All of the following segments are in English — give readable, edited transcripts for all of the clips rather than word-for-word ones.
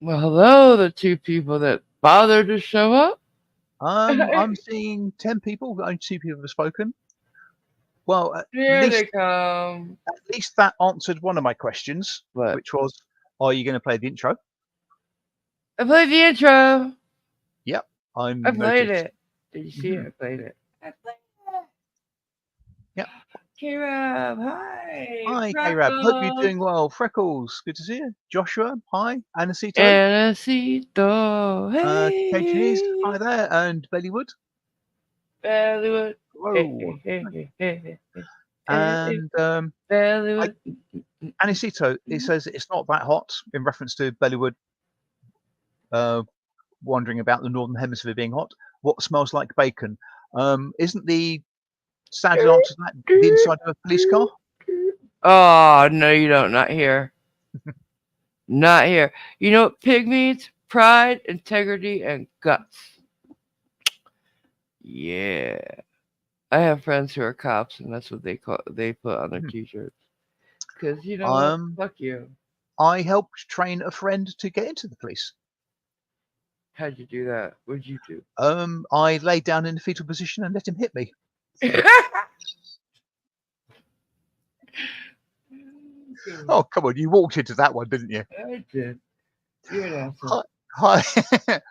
Well, hello, the two people that bothered to show up. I'm seeing 10 people. Only 2 people have spoken. Well, Here they come. at least that answered one of my questions, What? which was, are you going to play the intro? I played the intro. Yep, I played noticed. it. Did you see it? I played it. Yep. K-Rab, hi. Hi, K-Rab. Hope you're doing well. Freckles, good to see you. Joshua, hi. Anacito. Anacito, hey. Cajunese, hi there. And Bellywood. Bellywood. Whoa. Hey. And Bellywood. Anacito, it says it's not that hot in reference to Bellywood wondering about the Northern Hemisphere being hot. What smells like bacon? Isn't the standard answer to that the inside of a police car? Oh, no, you don't. Not here. Not here. You know what pig means? Pride, integrity, and guts. Yeah. I have friends who are cops, and that's what they put on their t-shirts. Because, you know what? Fuck you. I helped train a friend to get into the police. How'd you do that? What'd you do? I laid down in the fetal position and let him hit me. Oh, come on. You walked into that one, didn't you? I did. You're an asshole.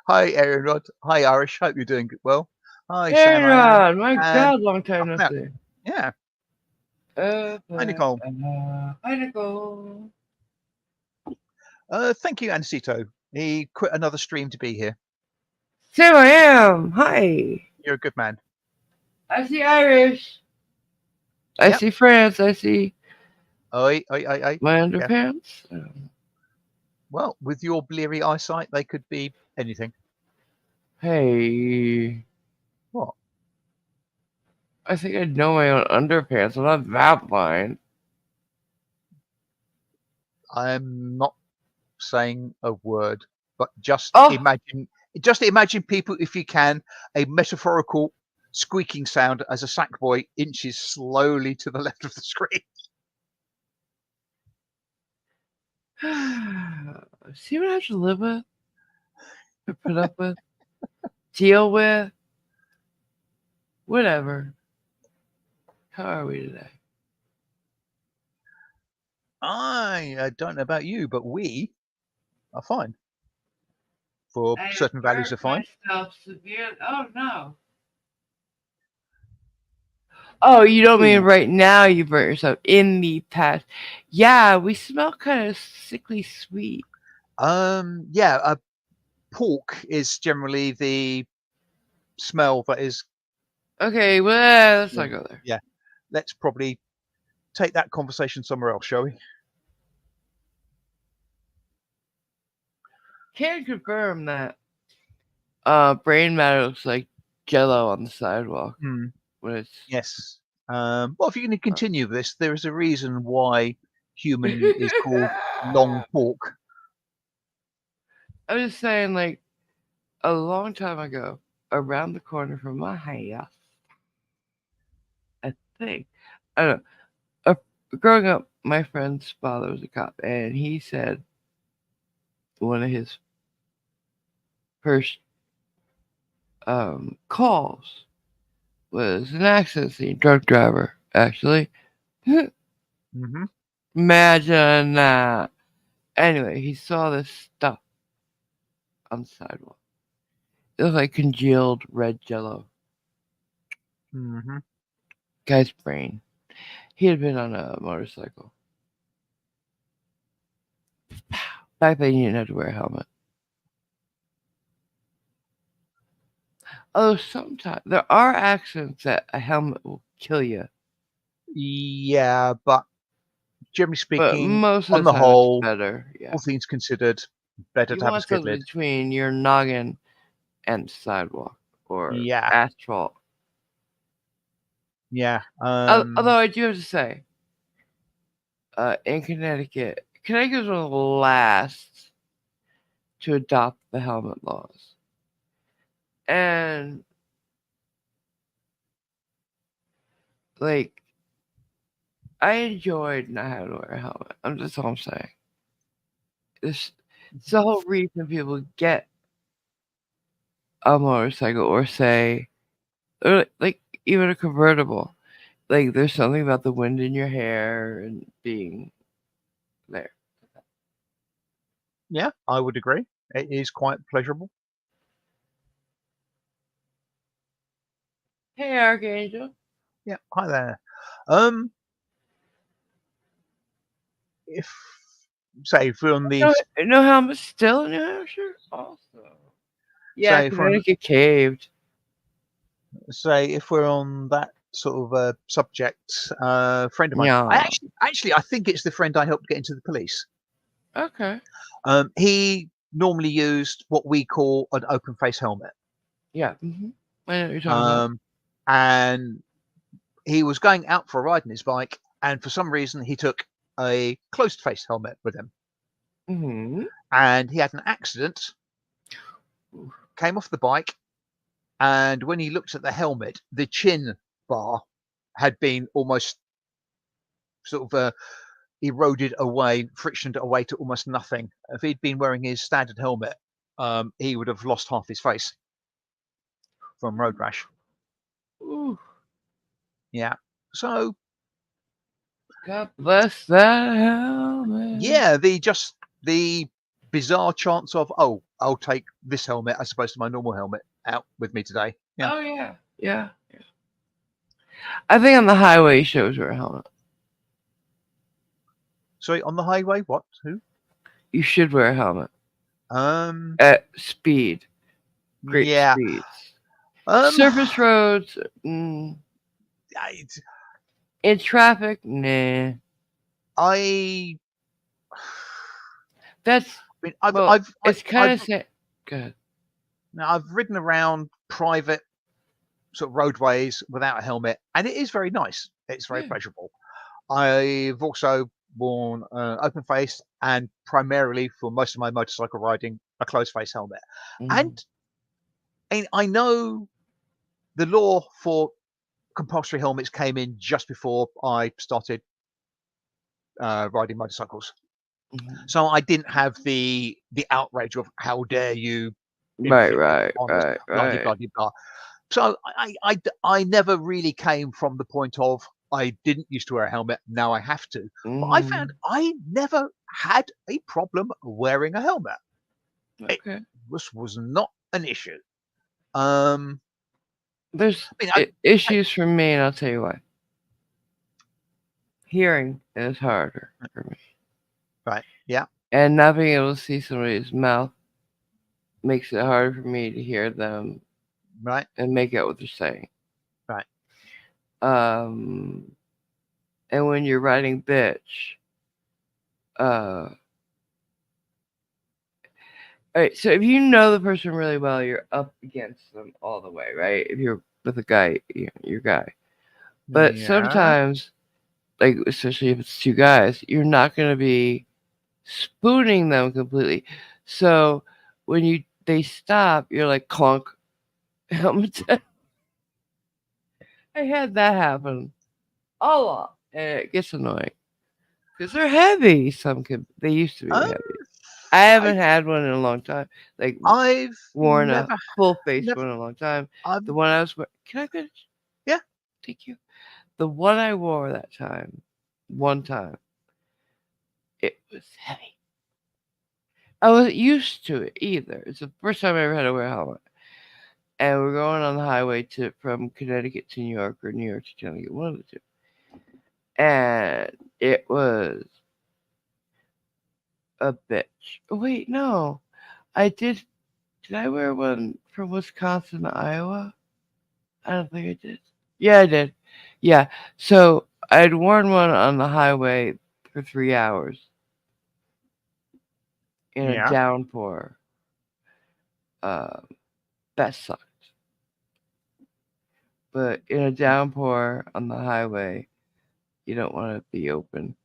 Hi, Aaron Rod. Hi, Irish. Hope you're doing well. Hi, Aaron Rod. My and God, long time no see. Yeah. Hi, Nicole. Hi, Nicole. Thank you, Anacito. He quit another stream to be here. So I am. Hi. You're a good man. I see Irish. I see France. I see. My underpants. Yeah. Well, with your bleary eyesight, they could be anything. Hey. What? I think I know my own underpants. I'm not that blind. I'm not saying a word, but just imagine people, if you can, a metaphorical squeaking sound as a sack boy inches slowly to the left of the screen. See what I have to live with? Put up with? Deal with? Whatever. How are we today? I don't know about you, but we are fine. For certain values are fine. Oh, no. Oh, you don't mean right now you burnt yourself in the past. Yeah, we smell kind of sickly sweet. Yeah, pork is generally the smell that is. Okay, well, let's not go there. Yeah, let's probably take that conversation somewhere else, shall we? Can confirm that brain matter looks like jello on the sidewalk. When it's... Yes. Well, if you're going to continue this, there is a reason why human is called long pork. I'm just saying, like, a long time ago, around the corner from my house, I think, I don't know, growing up, my friend's father was a cop, and he said one of his first calls was an accident scene, drunk driver, actually. Imagine that. Anyway, he saw this stuff on the sidewalk. It looked like congealed red jello. Guy's brain. He had been on a motorcycle. Back then, you didn't have to wear a helmet. Although sometimes there are accidents that a helmet will kill you. Yeah, but generally speaking, but most of on the whole, better. all things considered, Better You to have a want skid something lid. between your noggin and sidewalk or Yeah, asphalt. yeah. Although I do have to say, in Connecticut was one of the last to adopt the helmet laws, and like I enjoyed not having to wear a helmet. That's all I'm saying. It's the whole reason people get a motorcycle or say, or like even a convertible. Like there's something about the wind in your hair and being there. Yeah, I would agree. It is quite pleasurable. Hey, Archangel. Yeah, hi there. Um, if if we're on the No, no helmet still in New Hampshire. Also, yeah, say if we're on, Connecticut caved. if we're on that sort of subject, a friend of mine. I Yeah. actually I think it's the friend I helped get into the police. Okay. He normally used what we call an open face helmet. Yeah. I know what you're talking about. Um, and he was going out for a ride on his bike, and for some reason he took a closed face helmet with him, Mm-hmm. and he had an accident. Came off the bike, and when he looked at the helmet, the chin bar had been almost sort of eroded away, frictioned away to almost nothing. If he'd been wearing his standard helmet, he would have lost half his face from road rash. Ooh, Yeah. So God bless that helmet. yeah, the bizarre chance of, oh, I'll take this helmet as opposed to my normal helmet out with me today. Yeah. Oh yeah. Yeah. I think on the highway you should wear a helmet. Sorry, on the highway, what? Who? You should wear a helmet Um. at speed, great Yeah. speeds. Um. Surface roads, mm, I. in traffic, nah. I That's mean, well, it's kind of sad. Good. I've ridden around private sort of roadways without a helmet, and it is very nice. It's very Yeah. pleasurable. I've also worn open face, and primarily for most of my motorcycle riding, a closed face helmet. Mm-hmm. And I know the law for compulsory helmets came in just before I started riding motorcycles, Mm-hmm. so I didn't have the outrage of how dare you Right, inflict right, on us, right, blah de right. blah de blah. So I never really came from the point of I didn't used to wear a helmet, now I have to. But I Mm-hmm. found I never had a problem wearing a helmet. It Okay. was not an issue. Um, There's I mean, I issues for me, and I'll tell you why. Hearing is harder for me, right, yeah, and not being able to see somebody's mouth makes it harder for me to hear them right, and make out what they're saying. right. Um, and when you're writing bitch, alright, so if you know the person really well, you're up against them all the way, right? If you're with a guy, your guy. But Yeah. sometimes, like especially if it's two guys, you're not gonna be spooning them completely. So when they stop, you're like clunk. Helmet. I had that happen a lot, and it gets annoying because they're heavy. They used to be Um, heavy. I I haven't had one in a long time. Like I've worn a full face never, one in a long time. I've, The one I was wearing. Can I finish? yeah. Thank you. The one I wore that time, one time, it was heavy. I wasn't used to it either. It's the first time I ever had to wear a helmet. And we're going on the highway from Connecticut to New York or New York to Connecticut, one of the two. And it was a bitch. Oh, wait, no. I did. Did I wear one from Wisconsin to Iowa? I don't think I did. Yeah, I did. Yeah. So I'd worn one on the highway for 3 hours. in a Yeah. downpour. Uh, that sucks. But in a downpour on the highway, you don't want to be open.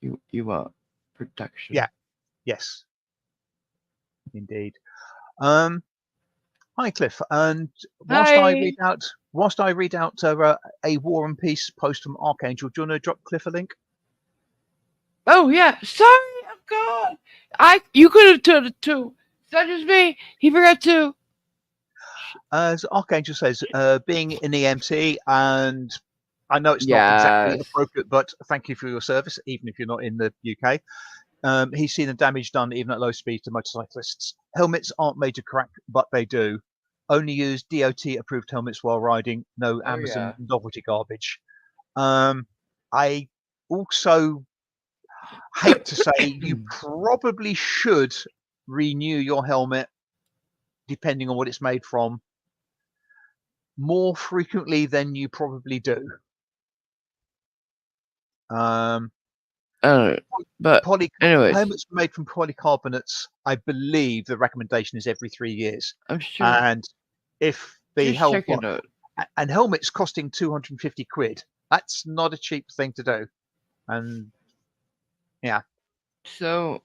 You want protection. Yeah. Yes, indeed. Um, Hi, Cliff. And Hi. whilst I read out a War and Peace post from Archangel, do you want to drop Cliff a link? Oh yeah. Sorry, I'm gone. You could have told it too. It's not just me. He forgot to. As Archangel says, being in EMT, and I know it's not exactly Yes. appropriate, but thank you for your service, even if you're not in the UK. He's seen the damage done even at low speed to motorcyclists. Helmets aren't made to crack, but they do. Only use DOT approved helmets while riding. No Oh yeah. Amazon novelty garbage. I also hate to say you probably should renew your helmet, depending on what it's made from, more frequently than you probably do. Um, Oh, but poly anyways, Helmets made from polycarbonates, I believe the recommendation is every 3 years. I'm sure. And if the Just checking out. and helmets costing 250 quid, that's not a cheap thing to do. And yeah, So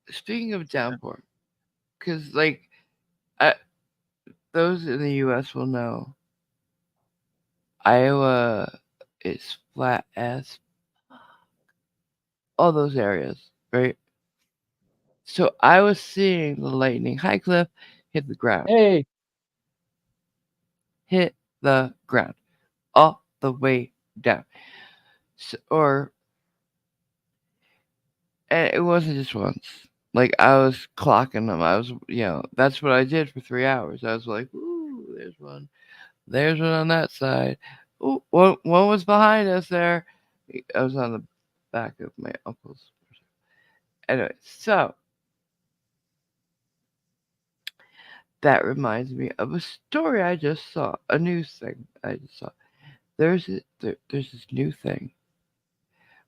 speaking of downpour, because like I, those in the U.S. will know, Iowa is flat as all those areas, right? So I was seeing the lightning, high cliff, hit the ground, Hey, hit the ground, all the way down. So, and it wasn't just once. Like I was clocking them. I was, that's what I did for 3 hours. I was like, ooh, there's one. There's one on that side. Ooh, one was behind us there. I was on the back of my uncle's. Anyway, so that reminds me of a story I just saw, a news thing I just saw. There's this new thing.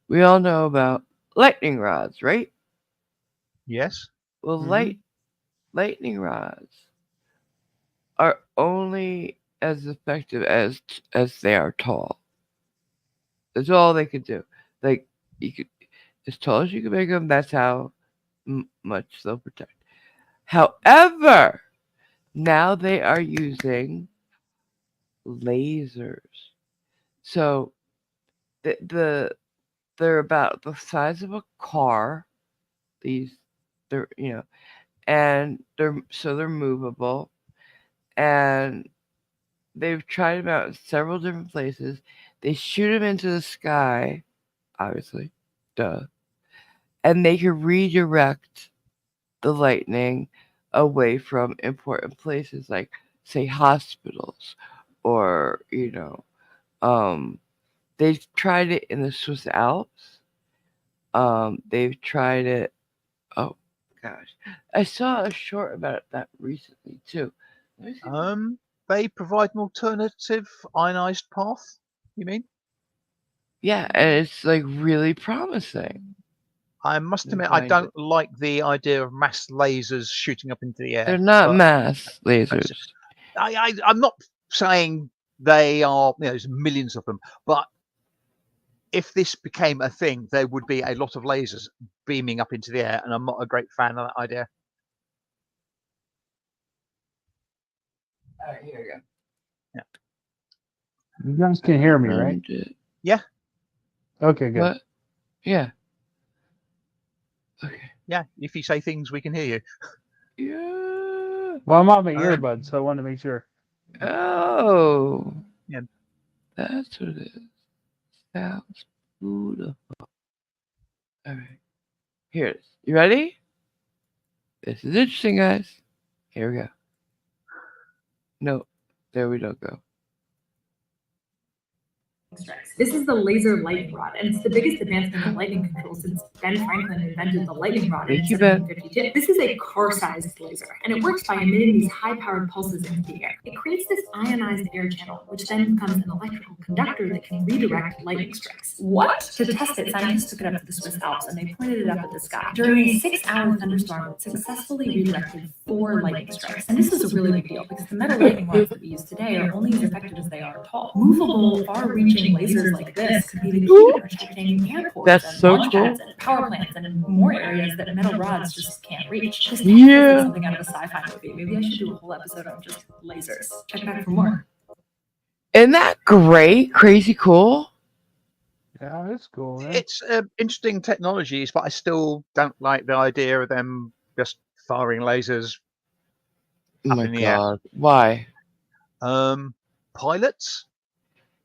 We all know about lightning rods, right? yes. Well, Hmm. lightning rods are only as effective as they are tall. That's all they could do. Like you could, as tall as you can make them. That's how much they'll protect. However, now they are using lasers. So the they're about the size of a car. These they're and they're movable, and they've tried them out in several different places. They shoot them into the sky, obviously, duh, and they can redirect the lightning away from important places like, say, hospitals, or um, they've tried it in the Swiss Alps. They've tried it. Oh gosh, I saw a short about that recently too. Let me see. They provide an alternative ionized path. You mean? Yeah, and it's like really promising. I must Let me admit, I find it. don't like the idea of mass lasers shooting up into the They're air. not But mass that's, lasers. I'm not saying they are. There's millions of them, but if this became a thing, there would be a lot of lasers beaming up into the air, and I'm not a great fan of that idea. All right, here we go. Yeah. you guys can hear me, right? Found it. Yeah, Okay, good. What? Yeah. Okay. yeah. If you say things, we can hear you. Yeah. Well, I'm on my Um, earbuds, so I wanted to make sure. Oh, yeah. that's what it is. Sounds beautiful. All right. Here it is. You ready? This is interesting, guys. Here we go. No, there we don't go. strikes. This is the laser lightning rod, and it's the biggest advancement in lightning control since Ben Franklin invented the lightning rod in 1752. This is a car-sized laser, and it works by emitting these high-powered pulses into the air. It creates this ionized air channel, which then becomes an electrical conductor that can redirect lightning strikes. What? To test it, scientists took it up to the Swiss Alps, and they pointed it up at the sky. During a 6-hour thunderstorm, it successfully redirected 4 lightning strikes. And this is a really big deal, because the metal lightning rods that we use today are only as effective as they are tall. Movable, far-reaching lasers like this could be the key to protecting airports and launch pads and power plants and more areas that metal rods just can't reach. This feels like something out of a sci-fi movie. Maybe I should do a whole episode on just lasers. Check back for more. Isn't that great? Crazy cool? Yeah, it's cool. Man. It's interesting technologies, but I still don't like the idea of them just firing lasers up in the air. Why? Pilots?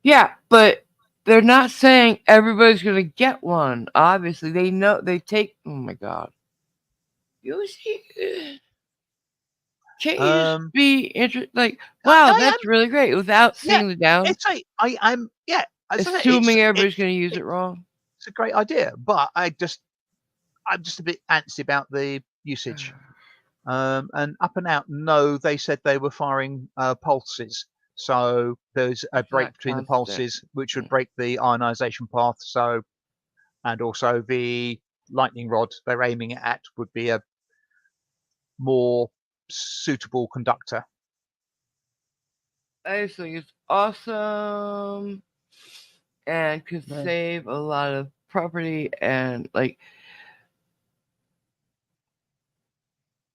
Yeah, but they're not saying everybody's going to get one. Obviously, they know they take. Oh my God! You see, can't you just be interested? Like, wow, that's really great without seeing the down. It's assuming everybody's going to use it wrong. It's a great idea, but I'm just a bit antsy about the usage. And up and out, no, they said they were firing pulses. So there's a break between the pulses, which would break the ionization path. So, and also the lightning rod they're aiming it at would be a more suitable conductor. I just think it's awesome and could save a lot of property, and like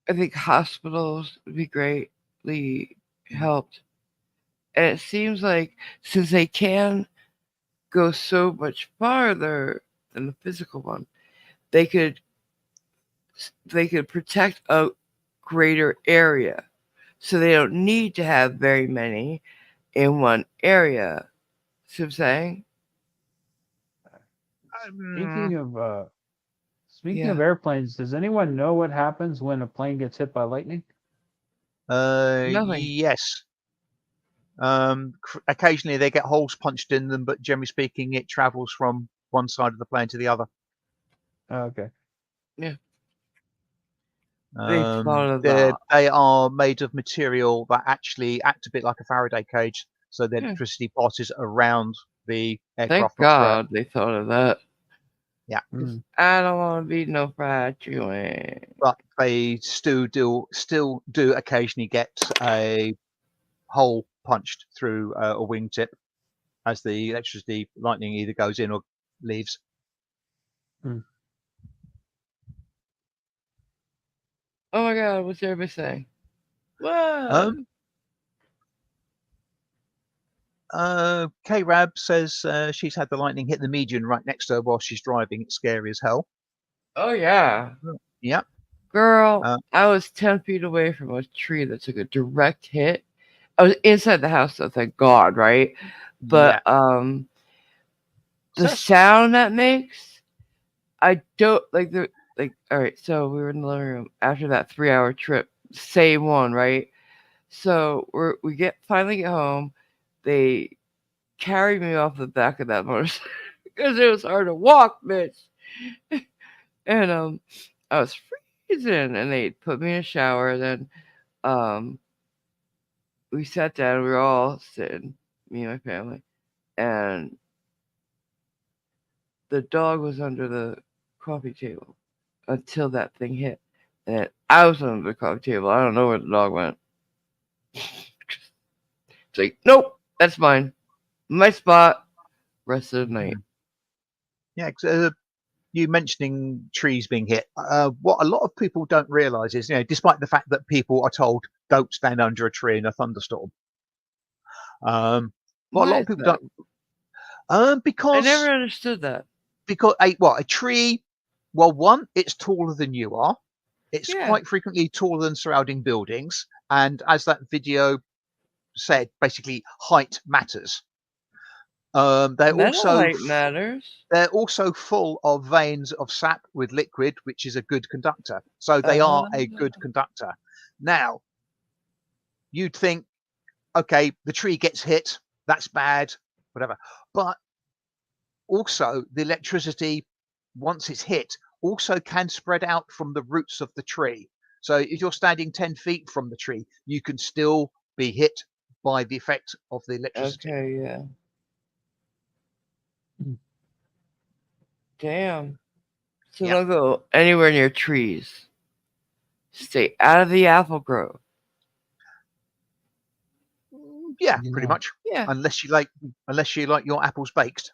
I think hospitals would be greatly helped. And it seems like since they can go so much farther than the physical one, they could protect a greater area. So they don't need to have very many in one area. See what I'm saying? Speaking of airplanes, does anyone know what happens when a plane gets hit by lightning? Nothing. Yes. Occasionally they get holes punched in them, but generally speaking, it travels from one side of the plane to the other. Oh, okay. Yeah. They are made of material that actually act a bit like a Faraday cage, so the electricity passes around the aircraft. Thank God they thought of that. Yeah. I don't want to be no fried chicken. But they still do occasionally get a hole punched through a wingtip as the electricity lightning either goes in or leaves. Oh my God, what's everybody saying? What? K-Rab says she's had the lightning hit the median right next to her while she's driving. It's scary as hell. Oh yeah. Yeah. Girl, I was 10 feet away from a tree that took a direct hit. I was inside the house, so thank God, right? But the sound that makes, I don't like the all right, so we were in the living room after that 3-hour trip, same one, right? So we finally get home. They carried me off the back of that motorcycle because it was hard to walk, bitch. And I was freezing, and they put me in a shower. Then we sat down. We were all sitting, me and my family, and the dog was under the coffee table until that thing hit. And I was under the coffee table. I don't know where the dog went. It's like, nope, that's mine. My spot. Rest of the night. Yeah, you mentioning trees being hit. What a lot of people don't realise is, despite the fact that people are told don't stand under a tree in a thunderstorm, what a lot of people don't. Because I never understood that. Because a tree? Well, one, it's taller than you are. It's quite frequently taller than surrounding buildings, and as that video said, basically height matters. Height matters. They're also full of veins of sap with liquid, which is a good conductor. So they are a good conductor. Now, you'd think, okay, the tree gets hit, that's bad, whatever. but also the electricity, once it's hit, also can spread out from the roots of the tree. So if you're standing 10 feet from the tree, you can still be hit by the effect of the electricity. Okay, yeah. Damn. So Yep. don't go anywhere near trees. Stay out of the apple grove. Yeah, You pretty know. much. Yeah, Unless you like your apples baked.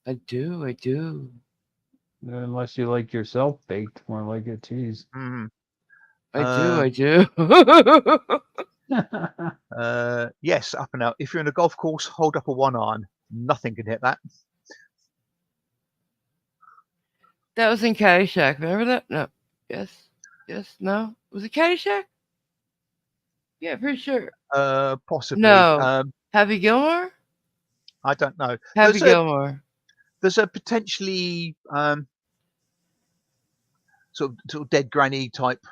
I do. I do. Unless you like yourself baked, more like it cheese. Mm. I do. I do. Yes, up and out. If you're in a golf course, hold up a 1 iron. Nothing can hit that. That was in Caddyshack. Remember that? No. Yes. Yes. No. Was it Caddyshack? Yeah, pretty sure. Possibly. No. Happy Gilmore? I don't know. Happy Gilmore. There's a potentially sort of dead granny type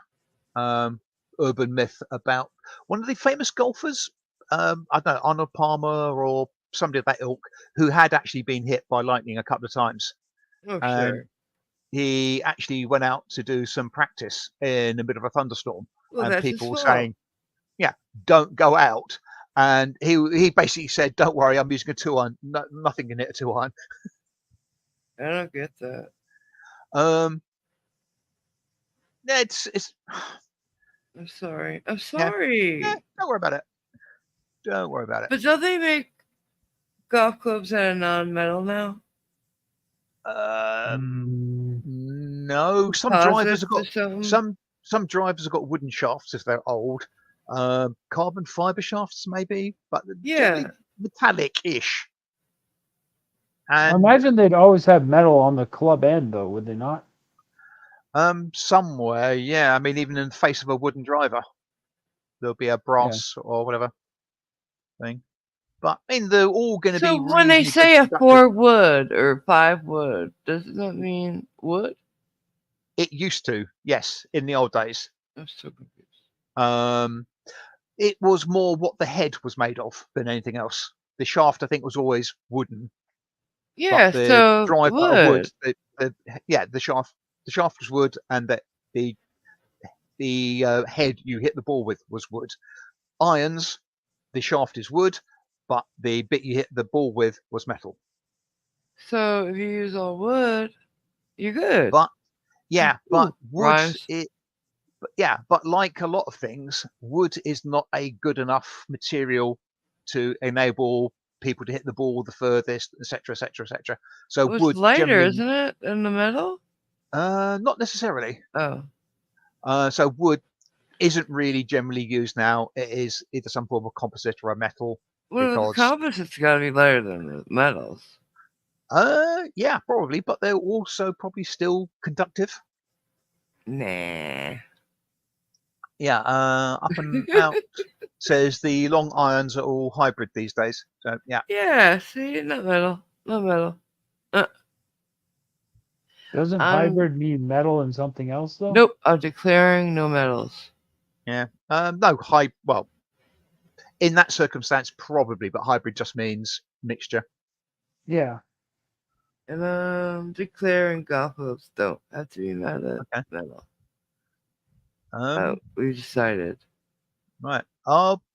urban myth about one of the famous golfers. I don't know, Arnold Palmer or somebody of that ilk, who had actually been hit by lightning a couple of times. Oh, And sure. he actually went out to do some practice in the middle of a thunderstorm, Well, and that's people were his fault. saying, "Yeah, don't go out." And he basically said, "Don't worry, I'm using a 2 iron. No, nothing can hit a 2 iron." I don't get that. Yeah, it's. I'm sorry. I'm Yeah, sorry. don't worry about it. Don't worry about it. But don't they make golf clubs out of non-metal now? No, some drivers have got something? some drivers have got wooden shafts if they're old. Carbon fiber shafts maybe, but generally metallic-ish. I And imagine they'd always have metal on the club end, though, would they not? somewhere, yeah. I mean, even in the face of a wooden driver, there'll be a brass or whatever thing. But I mean, they're all going to be So when they reasonably say a conductive. 4 wood or 5 wood, does that mean wood? It used to, yes, in the old days. I'm so confused. It was more what the head was made of than anything else. The shaft, I think, was always wooden. Yeah, But the so driver of wood. wood. The shaft was wood, and the head you hit the ball with was wood. Irons, the shaft is wood, but the bit you hit the ball with was metal. So if you use all wood, you're good. But wood rhymes. but like a lot of things, wood is not a good enough material to enable people to hit the ball the furthest, etc., etc., etc. So It's wood lighter, generally, isn't it, than the metal? not necessarily. Oh. So wood isn't really generally used now. It is either some form of composite or a metal. Well, the composite's got to be lighter than the metals. Yeah, probably, but they're also probably still conductive. Nah. Yeah, up and out says the long irons are all hybrid these days. So yeah. Yeah, see, not metal. Not metal. Doesn't hybrid mean metal and something else, though? Nope, I'm declaring no metals. Yeah. No, well, in that circumstance, probably, but hybrid just means mixture. Yeah. And I'm declaring golf clubs don't have to be metal. We decided. Right.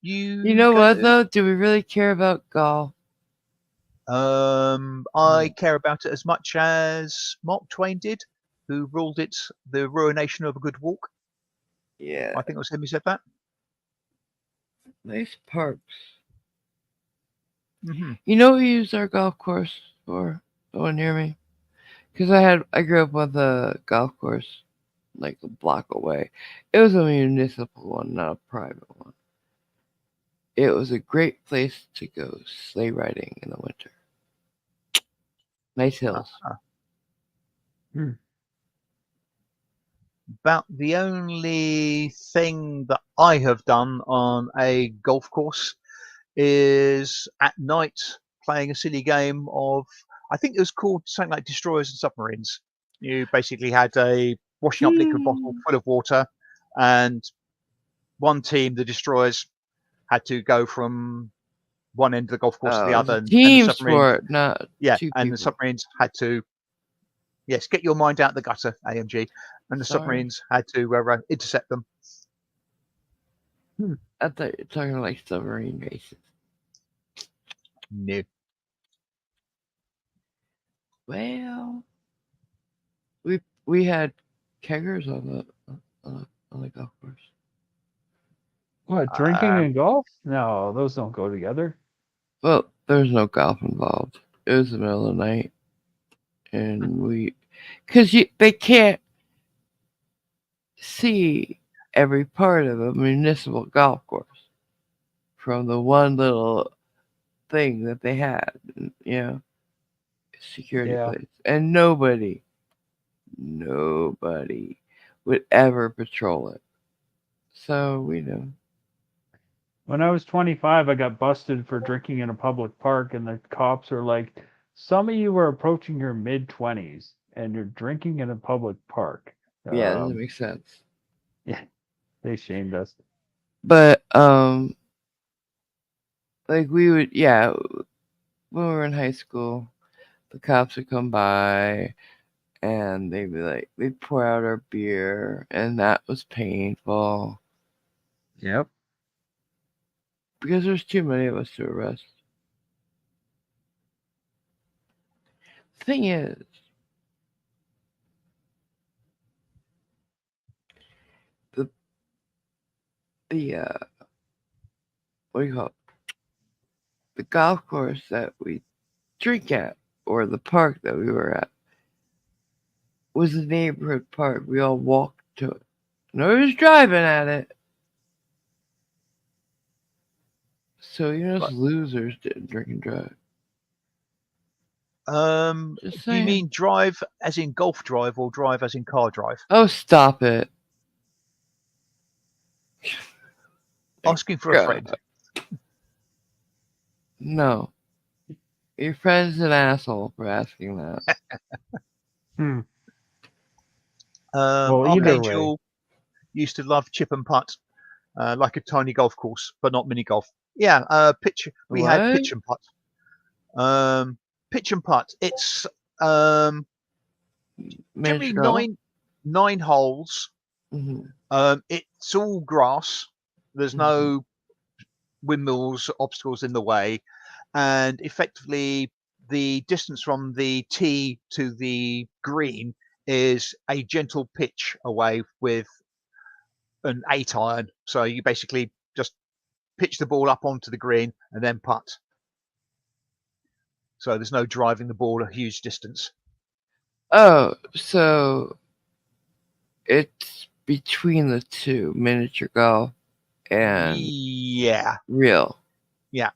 You know what, though? Do we really care about golf? I care about it as much as Mark Twain did, who ruled it the ruination of a good walk. Yeah. I think it was him who said that. Nice parks. Mm-hmm. You know what we used our golf course for? The one near me? Because I grew up with a golf course like a block away. It was a municipal one, not a private one. It was a great place to go sleigh riding in the winter. Nice hills. About the only thing that I have done on a golf course is at night playing a silly game of, I think it was called something like Destroyers and Submarines. You basically had a washing up liquid bottle full of water, and one team, the Destroyers, had to go from one end of the golf course to the Oh, other, it's a and team the submarines, sport, not two and the people. submarines had to, yes, get your mind out the gutter, AMG, and the Sorry. submarines had to intercept them. I thought you were talking like submarine races. No. Well, we had keggers on the golf course. What, drinking Um, and golf? No, those don't go together. Well, there's no golf involved. It was the middle of the night, and because they can't see every part of a municipal golf course from the one little thing that they had, security Yeah. place, and nobody would ever patrol it. So we know. When I was 25, I got busted for drinking in a public park, and the cops were like, "Some of you are approaching your mid-20s, and you're drinking in a public park." Yeah, that makes sense. Yeah, they shamed us. But like we would, when we were in high school, the cops would come by and they'd be like, they'd pour out our beer, and that was painful Yep. because there's too many of us to arrest. The thing is, the what do you call it? The golf course that we drink at, or the park that we were at, was a neighborhood park. We all walked to it. Nobody was driving at it. So us losers didn't drink and drive. Just do you saying. mean drive as in golf drive or drive as in car drive? Oh, stop it. Asking for a friend. No. Your friend's an asshole for asking that. Well, either way. Archangel used to love chip and putt, like a tiny golf course, but not mini golf. Yeah, we had What? pitch and putt. Pitch and putt. It's generally Miniature golf? 9 holes. Mhm. It's all grass. There's no windmills, obstacles in the way, and effectively the distance from the tee to the green is a gentle pitch away with an 8-iron. So you basically just pitch the ball up onto the green and then putt. So there's no driving the ball a huge distance. Oh, so it's between the two, miniature golf and real. Yeah. I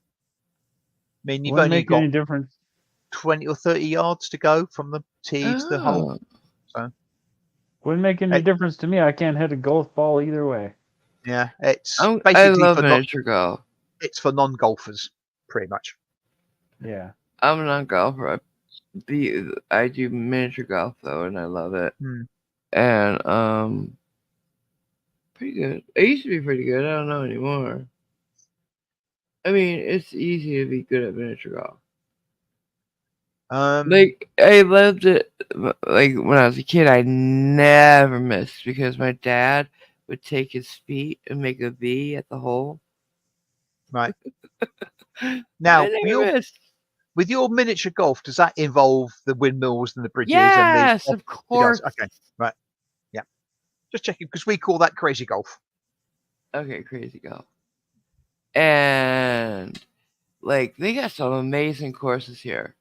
mean, you've Wouldn't only make got any difference. 20 or 30 yards to go from the tee to the hole. So wouldn't make any difference to me. I can't hit a golf ball either way. Yeah, it's I basically love for miniature golf. It's for non-golfers, pretty much. Yeah. I'm a non-golfer. I do miniature golf though, and I love it. And pretty good. I used to be pretty good. I don't know anymore. I mean, it's easy to be good at miniature golf. Like I loved it. Like when I was a kid, I never missed because my dad would take his feet and make a V at the hole. Right. Now, I never missed. With your miniature golf, does that involve the windmills and the bridges? Yes, and of course. Okay, right. Yeah. Just checking because we call that crazy golf. Okay, crazy golf. And like they got some amazing courses here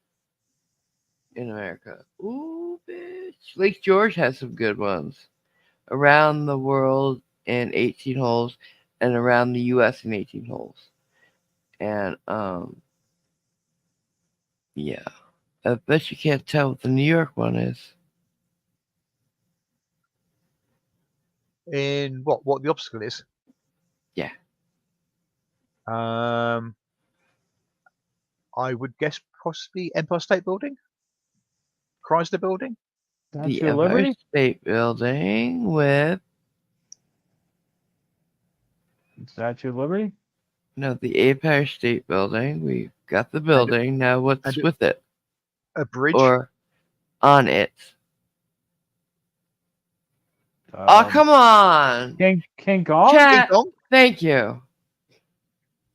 in America. Ooh, bitch. Lake George has some good ones. Around the world in 18 holes and around the US in 18 holes. And yeah. I bet you can't tell what the New York one is. In what the obstacle is? Yeah. I would guess possibly Empire State Building, Chrysler Building, the Empire State Building with Statue of Liberty. No, the Empire State Building. We got the building. Now what's and with it? a bridge. Or on it? Oh, come on. King Kong? Chat. King Kong. Thank you.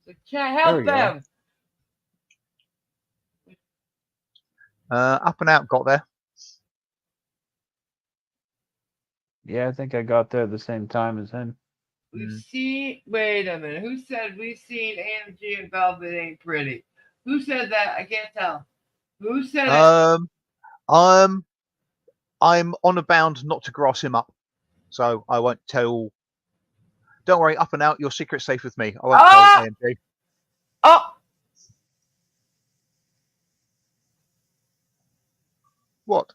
So chat, There help we go. them. Up and Out got there. Yeah, I think I got there at the same time as him. We've seen. Wait a minute. Who said we've seen AMG and Velvet Ain't Pretty? Who said that? I can't tell. Who said it? I'm on a bound not to grass him up, so I won't tell. Don't worry, Up and Out, your secret's safe with me. I won't tell AMG. Oh, What?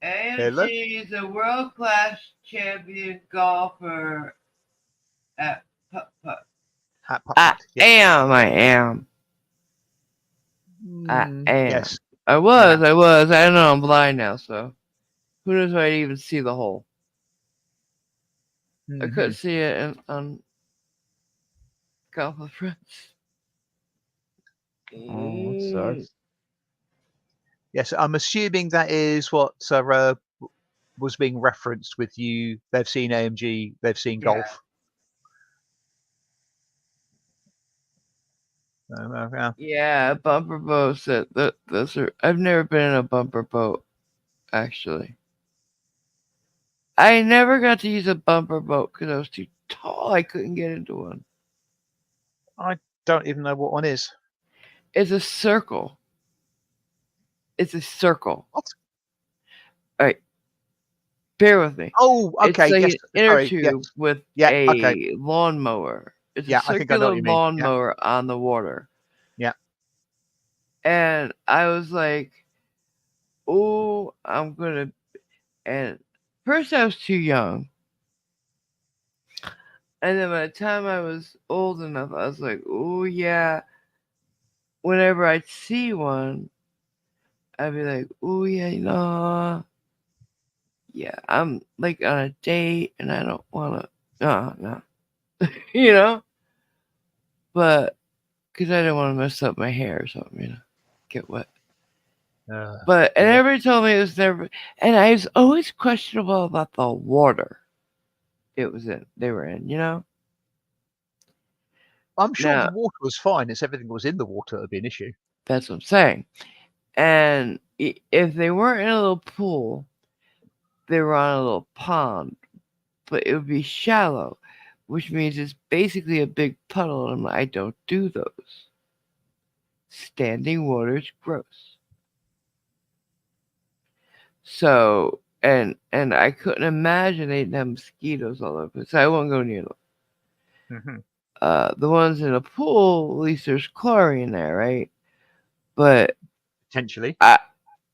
AMG is a world-class champion golfer at putt-putt. I am. I am. Yes. I was. I don't know. I'm blind now, so who knows if I'd even see the hole. I couldn't see it on Golf with Friends. Oh, that sucks. Yes, I'm assuming that is what was being referenced with you. They've seen AMG, they've seen golf. Yeah, bumper boats. Those are. I've never been in a bumper boat, actually. I never got to use a bumper boat because I was too tall. I couldn't get into one. I don't even know what one is. It's a circle. It's a circle. What? All right. Bear with me. Oh, okay. It's like yes. an inner Sorry. tube with a lawnmower. It's a circular lawnmower on the water. Yeah. And I was like, oh, I'm going to. And first I was too young. And then by the time I was old enough, I was like, oh, yeah. Whenever I'd see one, I'd be like, oh, yeah, yeah, I'm like on a date and I don't want to, no. But, because I didn't want to mess up my hair or something, get wet. But, and everybody told me it was never, and I was always questionable about the water they were in, I'm sure the water was fine. It's everything that was in the water that would be an issue. That's what I'm saying. And if they weren't in a little pool, they were on a little pond, but it would be shallow, which means it's basically a big puddle, and I don't do those. Standing water's gross. So, and I couldn't imagine they'd have mosquitoes all over, so I won't go near them. The ones in a pool, at least there's chlorine there, right? But potentially, I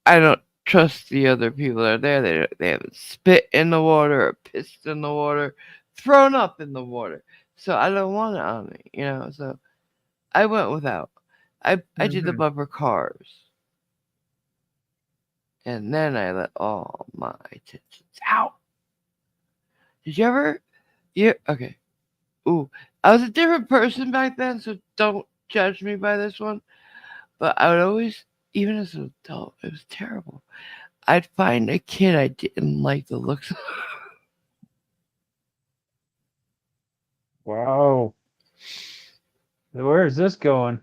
don't trust the other people that are there. They haven't spit in the water or pissed in the water, thrown up in the water. So I don't want it on me, So I went without. I did the bumper cars. And then I let all my attentions out. Did you ever? Yeah. Okay. Ooh, I was a different person back then, so don't judge me by this one. But I would always, even as an adult, it was terrible. I'd find a kid I didn't like the looks of. Wow. Where is this going?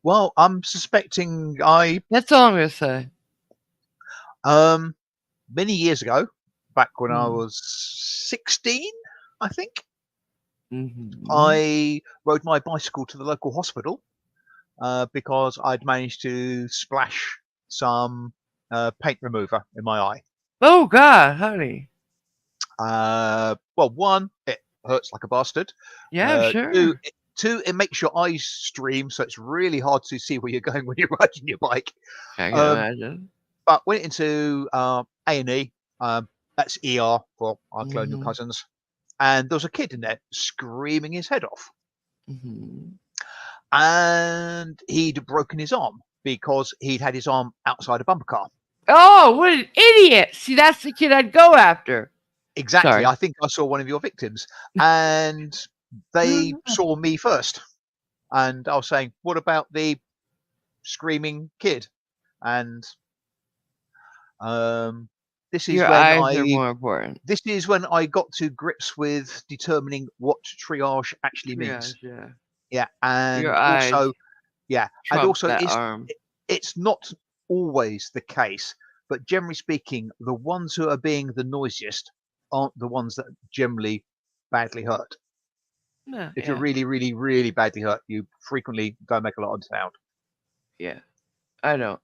Well, I'm suspecting That's all I'm going to say. Many years ago, back when I was 16, I think, I rode my bicycle to the local hospital because I'd managed to splash some paint remover in my eye. Oh, God, honey. Well, one, it hurts like a bastard. Yeah, sure. Two, it makes your eyes stream, so it's really hard to see where you're going when you're riding your bike. I can imagine. But went into A&E, that's ER for our colonial cousins, and there was a kid in there screaming his head off. And he'd broken his arm because he'd had his arm outside a bumper car. Oh, what an idiot! See, that's the kid I'd go after. Exactly. Sorry. I think I saw one of your victims, and they saw me first. And I was saying, "What about the screaming kid?" And this is Your when eyes are more important. got to grips with determining what triage actually means. Triage, yeah. Yeah, Your and eyes also, and trump also, that arm. it's not always the case, but generally speaking, the ones who are being the noisiest aren't the ones that are generally badly hurt. No, If yeah, you're really, really, really badly hurt, you frequently don't make a lot of sound. yeah. I don't.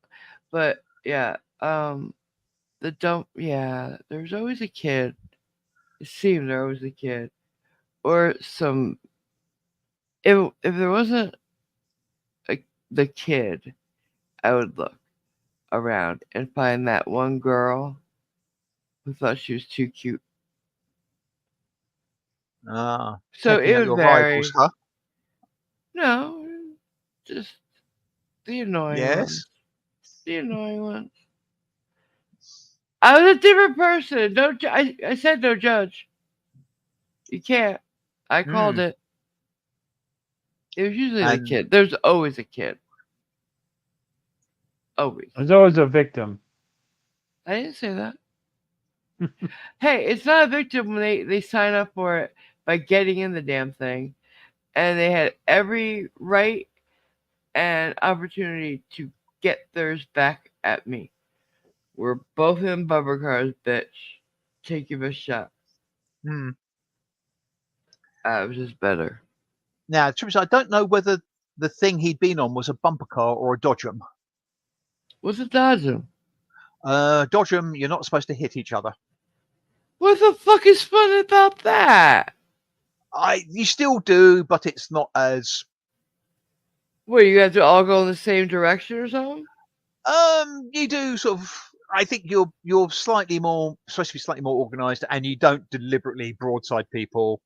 But yeah, the dump. Yeah, there's always a kid. It seemed there was a kid, or some. If there wasn't a, the kid, I would look around and find that one girl who thought she was too cute. So Taking it out would your rivals, vary. huh? No, just the annoying ones. Yes. The annoying ones. I was a different person. Don't I said don't judge. You can't. I called Mm. it. It was usually the And kid. There's always a kid. Always. There's always a victim. I didn't say that. Hey, it's not a victim when they sign up for it by getting in the damn thing, and they had every right and opportunity to get theirs back at me. We're both in bumper cars, bitch. Take your best shot. mm. It was just better. Now, the truth is, I don't know whether the thing he'd been on was a bumper car or a Dodgem. What's a dodgem? Dodgem, you're not supposed to hit each other. What the fuck is fun about that? You still do, but it's not as. What, you have to all go in the same direction or something? You do sort of. I think you're slightly more supposed to be slightly more organised, and you don't deliberately broadside people.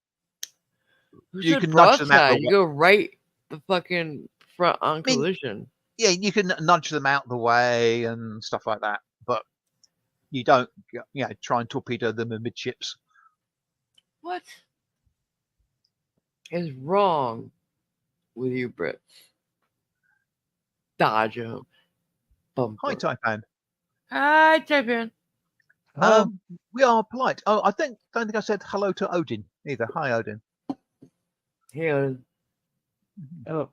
Who You said can nudge them out the broadside? You way. go right the fucking front on I mean, collision. yeah, you can nudge them out the way and stuff like that, but you don't, try and torpedo them amidships. What is wrong with you Brits? Dodge 'em. Bumper. Hi, Taipan. Hi, Champion. Hello. We are polite. Oh, I don't think I said hello to Odin either. Hi, Odin. Here. Hello.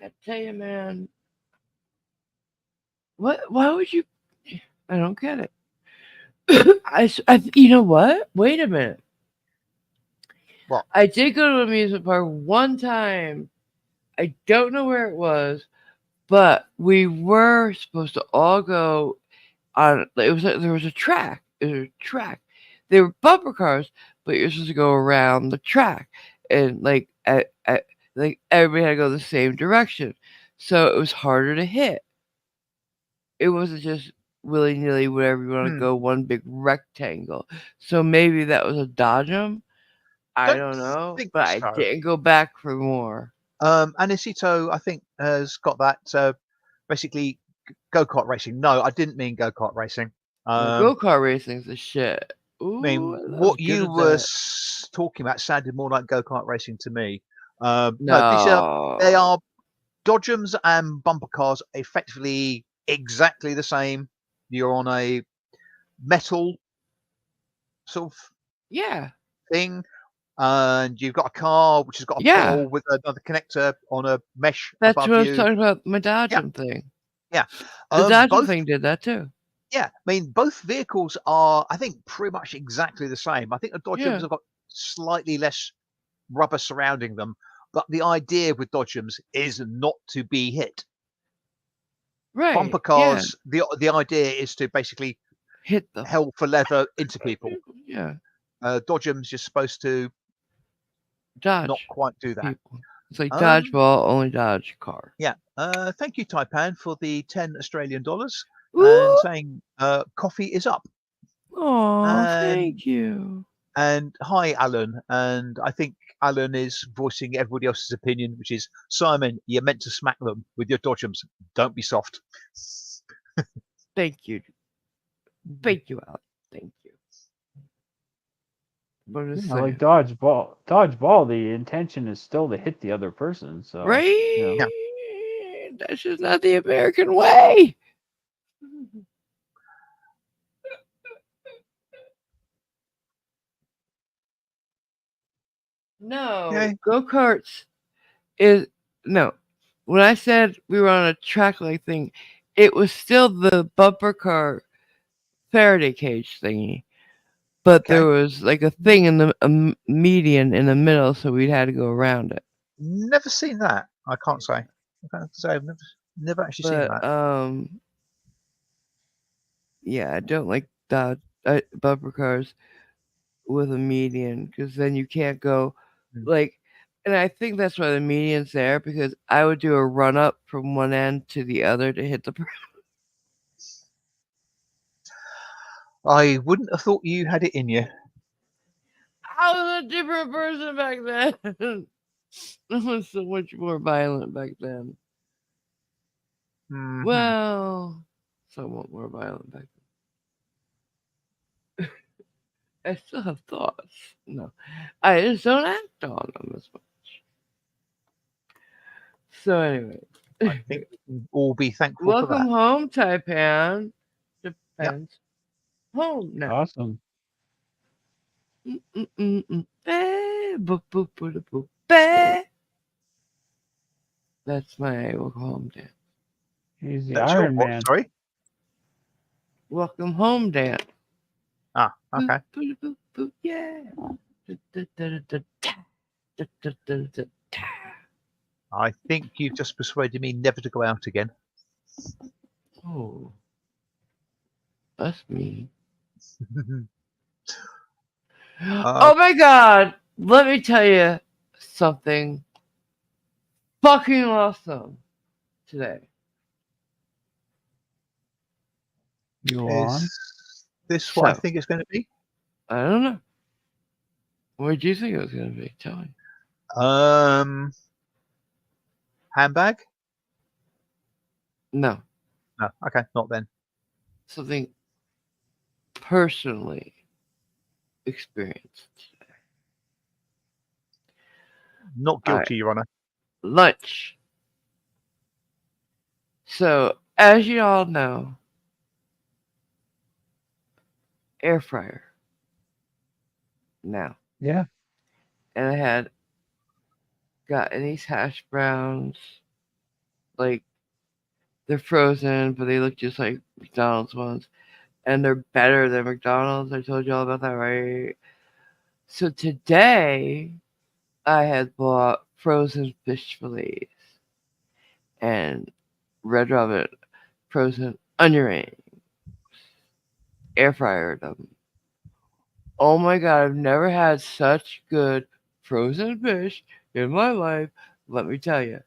I tell you, man. What? Why would you? I don't get it. You know what? Wait a minute. What? I did go to an amusement park one time. I don't know where it was, but we were supposed to all go on. It was there was a track. It was a track. They were bumper cars, but you're supposed to go around the track, and like like everybody had to go the same direction, so it was harder to hit. It wasn't just willy nilly wherever you want to go, one big rectangle. So maybe that was a dodge 'em. I Don't don't know, think but I so. didn't go back for more. Anisito, I think, has got that. Basically, go-kart racing. No, I didn't mean go-kart racing. Go kart racing's the shit. I Ooh, mean, I was what good you at were that. talking about sounded more like go-kart racing to me. No, they No. are Dodgems and bumper cars, effectively exactly the same. You're on a metal sort of Yeah. thing, and you've got a car which has got a Yeah. pole with another connector on a mesh That's above what I was you. talking about. My dodge Yeah. 'em thing. Yeah. The dodge 'em Both. thing did that too. Yeah, I mean, both vehicles are, I think, pretty much exactly the same. I think the Dodgems Yeah. have got slightly less rubber surrounding them, but the idea with Dodgems is not to be hit. Right. Bumper Yeah. cars, the idea is to basically Hit them. hell for leather into people. Yeah. Dodgems, you're supposed to Dodge not quite do that. people. It's like Um, dodgeball, only dodge car. Yeah. Thank you, Taipan, for the $10 and Ooh. saying coffee is up. Aw, And thank you. And hi, Alan. And I think Alan is voicing everybody else's opinion, which is Simon, you're meant to smack them with your Dodgems. Don't be soft. Thank you. Thank you, Alex. Thank you. But I'm just Yeah, like saying. dodgeball. Dodgeball, the intention is still to hit the other person. So, Right? Yeah. That's just not the American way. No, Yeah. go karts is no. When I said we were on a track like thing, it was still the bumper car Faraday cage thingy, but there Okay. was like a thing in the median in the middle, so we had to go around it. Never seen that. I can't say. I can't say I've never actually seen But that. yeah, I don't like the bumper cars with a median because then you can't go Mm. like. And I think that's why the median's there because I would do a run up from one end to the other to hit the person. I wouldn't have thought you had it in you. I was a different person back then. I was so much more violent back then. Hmm. Well, somewhat more violent back then. I still have thoughts. No, I just don't act on them as much. So anyway, I think we can all be thankful for that. welcome home, Taipan. Yeah. Japan's home now. awesome. Boop, boop, boop, boop, boop. That's my welcome home dance. He's the That's your Iron what? Man. Sorry. Welcome home dance. Ah. Boop, Okay. boop, boop, boop, yeah. I think you've just persuaded me never to go out again. Oh, that's me. uh, Oh my god! Let me tell you something fucking awesome today. Go on. is this what I So, think it's going to be? I don't know. What do you think it was going to be? Tell me. Handbag? No, No. Okay. Not then. something personally experienced. Not All right, guilty, Your Honour. lunch. So, as you all know, air fryer now. Yeah. And I had gotten these hash browns. Like, they're frozen, but they look just like McDonald's ones. And they're better than McDonald's. I told you all about that, right? So today, I had bought frozen fish fillets and Red Robin frozen onion rings, air fryer them. Oh my god, I've never had such good frozen fish in my life. Let me tell you.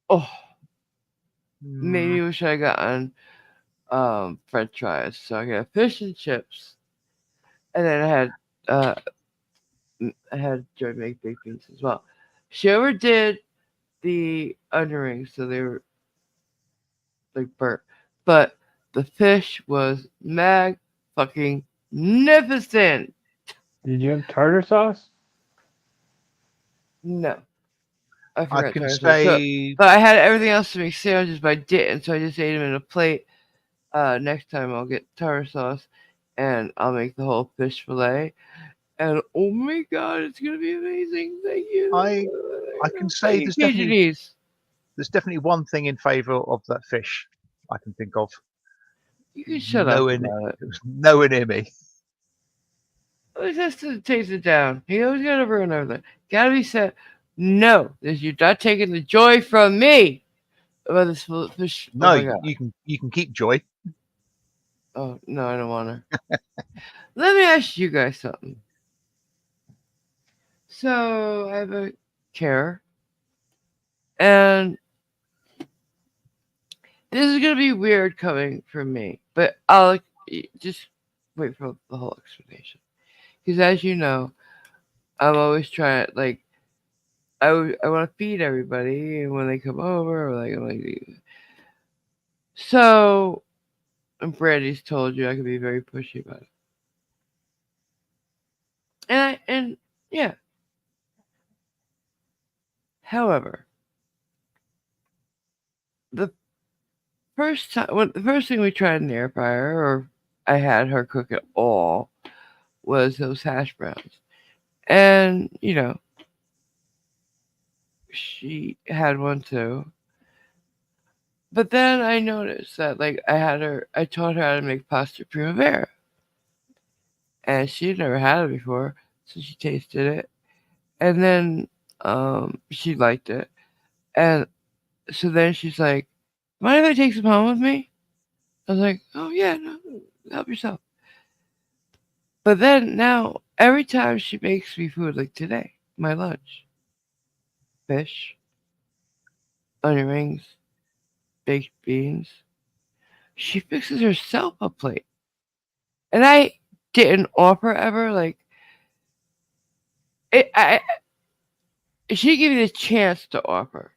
Oh, maybe wish I gotten French fries. So I got fish and chips, and then uh I had Joy make baked beans as well. She overdid the onion rings, so they were like burnt. But the fish was fucking magnificent. Did you have tartar sauce? No, I I forgot can tartar sauce. So, say but I had everything else to make sandwiches, but I didn't. So I just ate them in a plate. Next time I'll get tartar sauce, and I'll make the whole fish fillet. And oh my god, it's gonna be amazing! Thank you. I can say Thank you, Cajunis. there's definitely one thing in favour of that fish I can think of. You can shut up Nowhere, about it. it was nowhere near me. Always has to taste it down. He always gotta ruin everything. Gotta be said. No, this you're not taking the joy from me about this fish. Oh No, my god. you can keep Joy. Oh no, I don't want her. Let me ask you guys something. So I have a care, and this is gonna be weird coming from me, but I'll just wait for the whole explanation. Because as you know, I'm always trying like I want to feed everybody, and when they come over, or like I'm like So, and Brandy's told you I can be very pushy about it. And yeah. However, the the first thing we tried in the air fryer, or I had her cook it all, was those hash browns. And, she had one too. But then I noticed that, like, I taught her how to make pasta primavera. And she'd never had it before, so she tasted it. And then she liked it. And so then she's like, mind if I take some home with me? I was like, oh, yeah, no, help yourself. But then now, every time she makes me food, like today, my lunch, fish, onion rings, baked beans, she fixes herself a plate. And I didn't offer ever, like, she didn't give me the chance to offer.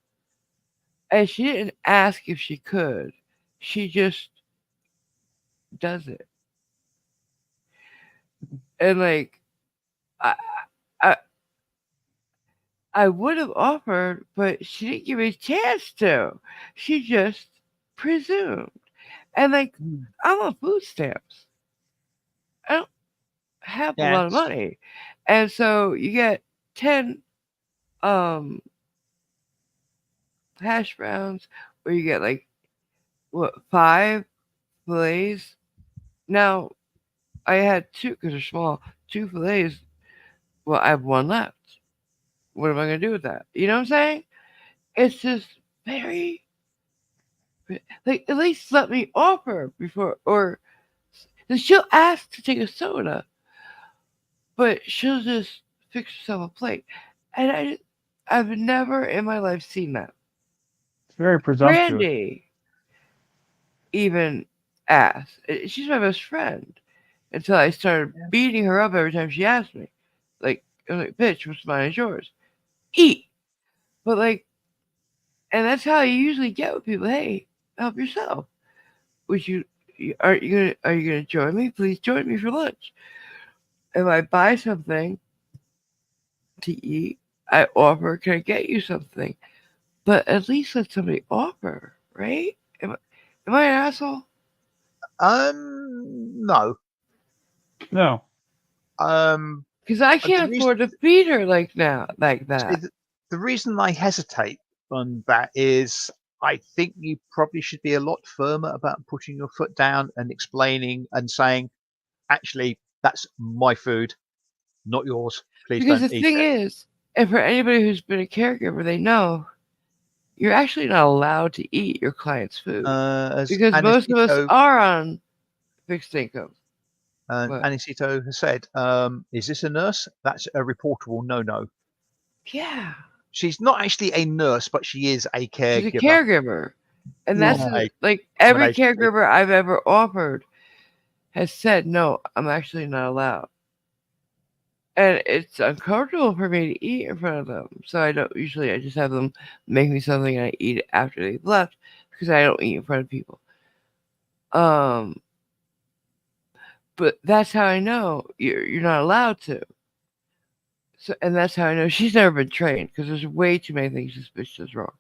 And she didn't ask if she could. She just does it. And, like, I, I, I would have offered, but she didn't give me a chance to. She just presumed. And, like, I'm on food stamps. I don't have a lot of Yes. money. And so you get 10 um hash browns, or you get, like, what, 5 fillets. Now, I had 2 because they're small. 2 fillets. Well, I have 1 left. What am I going to do with that? You know what I'm saying? It's just very, like, at least let me offer before, or she'll ask to take a soda, but she'll just fix herself a plate. And I've never in my life seen that. It's very presumptuous. Brandy even asked. She's my best friend until I started beating her up every time she asked me. Like, I'm like, bitch, what's mine is yours. Eat. But, like, and that's how you usually get with people. Hey, help yourself. Would are you gonna join me? Please join me for lunch. If I buy something to eat, I offer, can I get you something? But at least let somebody offer, right? Am I an asshole? No. No. Because I The can't reason, afford to feed her like that. the reason I hesitate on that is I think you probably should be a lot firmer about putting your foot down and explaining and saying, actually, that's my food, not yours. Please Because don't the eat thing it. is, and for anybody who's been a caregiver, they know you're actually not allowed to eat your client's food. As Because most of us Anisito, are on fixed income. But Anisito has said, is this a nurse? That's a reportable no-no. yeah, She's not actually a nurse, but she is a she's a caregiver caregiver. And from that's a like from an every agency. caregiver I've ever offered has said, no, I'm actually not allowed. And it's uncomfortable for me to eat in front of them. So I don't usually, I just have them make me something and I eat it after they've left because I don't eat in front of people. Um, but that's how I know you're not allowed to. So, and that's how I know she's never been trained because there's way too many things this bitch does wrong.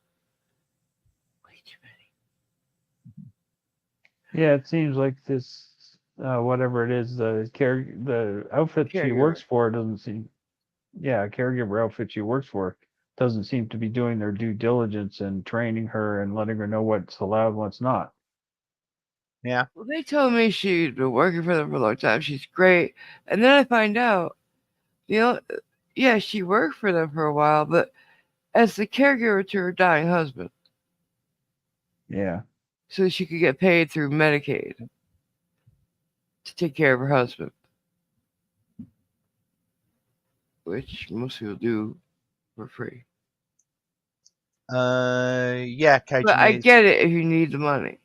Way too many. Yeah, it seems like this, whatever it is, the outfit she Caregiver. works for doesn't seem, yeah, caregiver outfit she works for doesn't seem to be doing their due diligence and training her and letting her know what's allowed and what's not. Yeah. Well, they told me she'd been working for them for a long time. She's great. And then I find out, you know, yeah, she worked for them for a while, but as the caregiver to her dying husband. Yeah. So she could get paid through Medicaid to take care of her husband, which most people do for free. Yeah, But occasionally I get it if you need the money.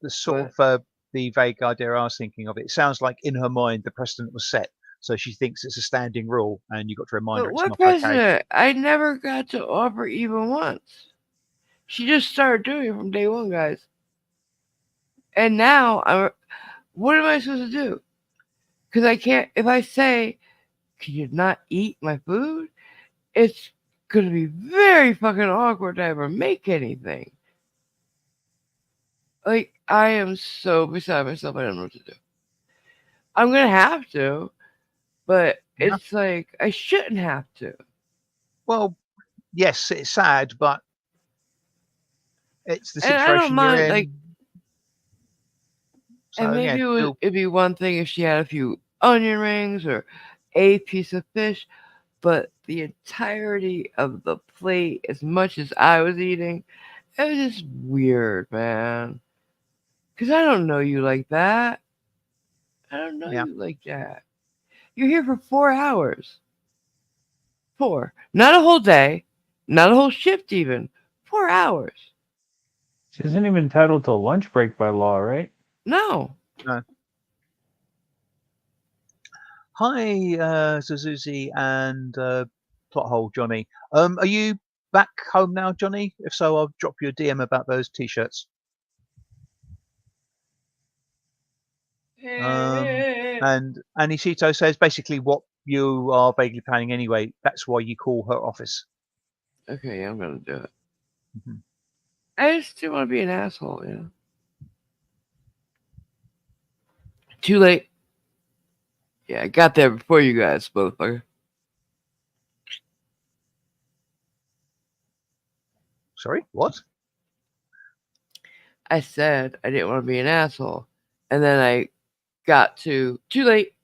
the sort of the vague idea I was thinking of. It sounds like in her mind the precedent was set, so she thinks it's a standing rule, and you got to remind her But it's what not okay. president? I never got to offer even once. She just started doing it from day one, guys. And now, what am I supposed to do? Because I can't. If I say, "Can you not eat my food?" It's gonna be very fucking awkward to ever make anything. Like I am so beside myself. I don't know what to do. I'm gonna have to, but Yeah. it's like I shouldn't have to. Well, yes, it's sad, but it's the And I don't situation you're mind. Like, in. and So yeah, maybe still, it'd be one thing if she had a few onion rings or a piece of fish, but the entirety of the plate, as much as I was eating, it was just weird, man. Cause I don't know you like that. I don't know yeah. you like that. You're here for 4 hours. 4. Not a whole day, not a whole shift even. 4 hours. She isn't even entitled to a lunch break by law, right? No. No. Hi, Suzuki and plot hole Johnny. Are you back home now, Johnny? If so, I'll drop you a DM about those t-shirts. And Anishito says basically what you are vaguely planning anyway. That's why you call her office. Okay, I'm gonna do it. Mhm. I just still want to be an asshole, you know. Too late. Yeah, I got there before you guys, motherfucker. Sorry, what? I said I didn't want to be an asshole, and then I got to too late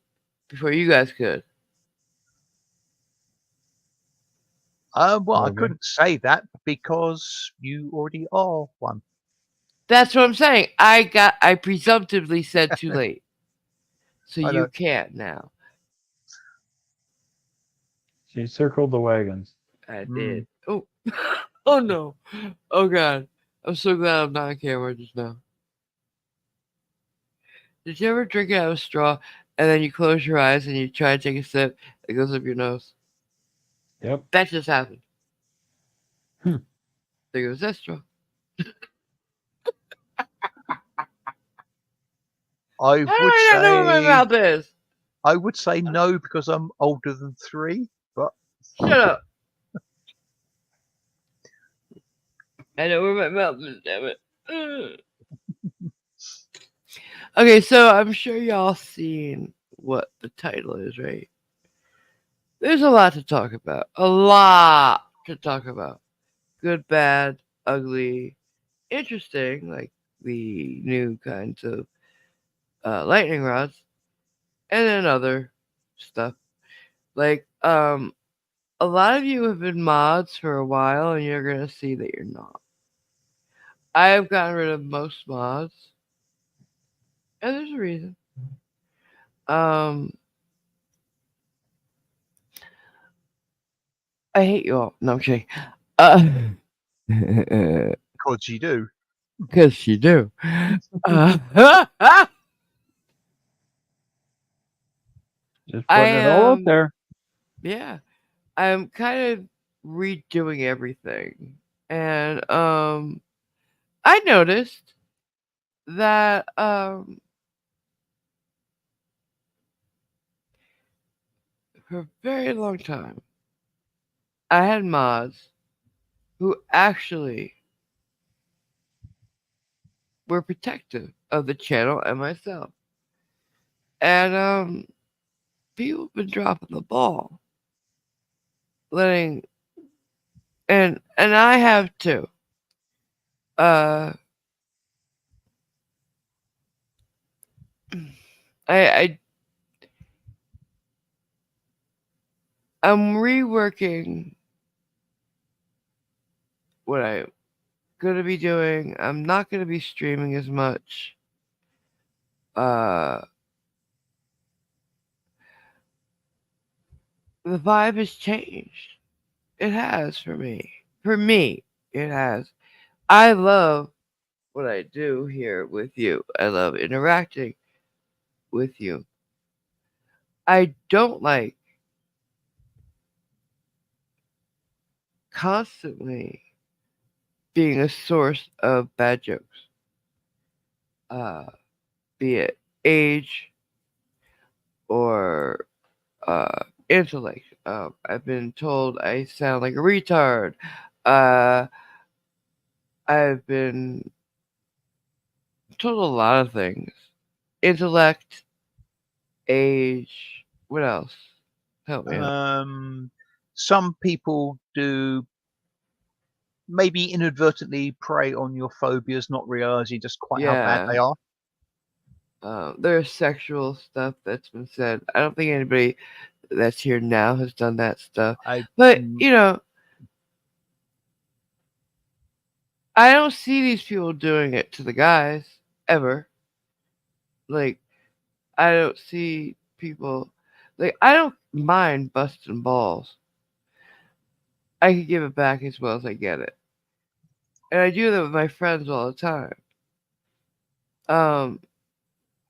before you guys could. Well, I Okay. couldn't say that because you already are one. That's what I'm saying. I presumptively said too late, so I you know. can't now. She circled the wagons. I did. Mm. Oh, oh no. Oh god. I'm so glad I'm not on camera just now. Did you ever drink it out of a straw and then you close your eyes and you try to take a sip, it goes up your nose? Yep. That just happened. Hmm. There goes that straw. I How do would I not know where my say mouth is? no because I'm older than 3, but Shut up. I know where my mouth is, damn it. Ugh. Okay, so I'm sure y'all seen what the title is, right? There's a lot to talk about. A lot to talk about. Good, bad, ugly, interesting, like the new kinds of lightning rods, and then other stuff. Like, a lot of you have been mods for a while, and you're gonna see that you're not. I have gotten rid of most mods, and there's a reason. Um, I hate you all. No, I'm kidding. Uh, because you do. because you do. Uh, Just I putting it all out am, there. yeah, I'm kind of redoing everything, and I noticed that for a very long time I had mods who actually were protective of the channel and myself, and people have been dropping the ball, letting and I have too. Uh, I I'm reworking what I'm gonna be doing. I'm not gonna be streaming as much. Uh, the vibe has changed. It has for me. For me, it has. I love what I do here with you. I love interacting with you. I don't like constantly being a source of bad jokes, uh, be it age or intellect. I've been told I sound like a retard. Uh, I've been told a lot of things. Intellect, age, what else? Help me out. Some people do maybe inadvertently prey on your phobias, not realizing just quite how bad Yeah. they are. There's sexual stuff that's been said. I don't think anybody that's here now has done that stuff. I But, mm, I don't see these people doing it to the guys ever. Like, I don't see people, like, I don't mind busting balls. I can give it back as well as I get it. And I do that with my friends all the time. Um,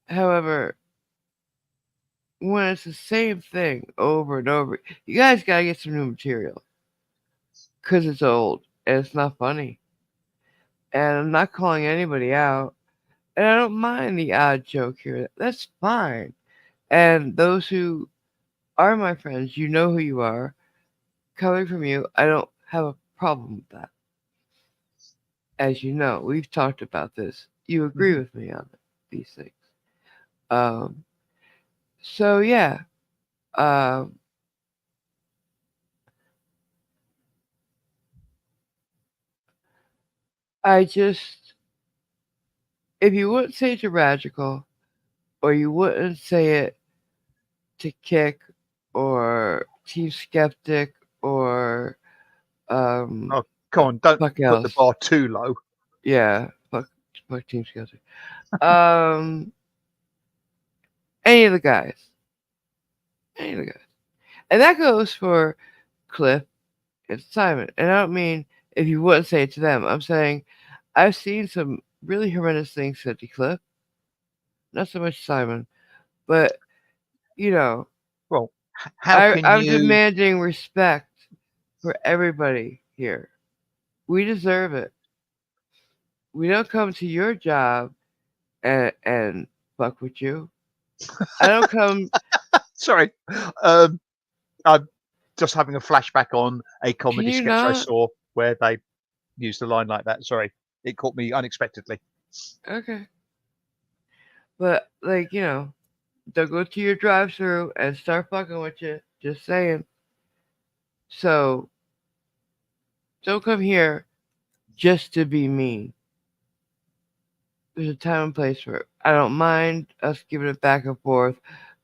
However, when it's the same thing over and over, you guys gotta get some new material. Because it's old and it's not funny. And I'm not calling anybody out. And I don't mind the odd joke here. That's fine. And those who are my friends, you know who you are. Coming from you, I don't have a problem with that. As you know, we've talked about this. You agree mhm. with me on these things. Um, so yeah, um, I just, if you wouldn't say it to Radical, or you wouldn't say it to Kick, or Team Skeptic, or Oh, come on, don't fuck put the else. bar too low. Yeah, fuck Team Skeptic. Um, any of the guys, any of the guys, and that goes for Cliff and Simon. And I don't mean if you wouldn't say it to them. I'm saying I've seen some really horrendous things said to Cliff, not so much Simon, but you know, Well, how can I'm you? demanding respect for everybody here. We deserve it. We don't come to your job and fuck with you. I don't come. Sorry, um, I'm just having a flashback on a Can comedy you sketch I not? saw where they used a line like that. Sorry, it caught me unexpectedly. Okay. But like they'll go to your drive-through and start fucking with you. Just saying. So don't come here just to be mean. There's a time and place for it. I don't mind us giving it back and forth,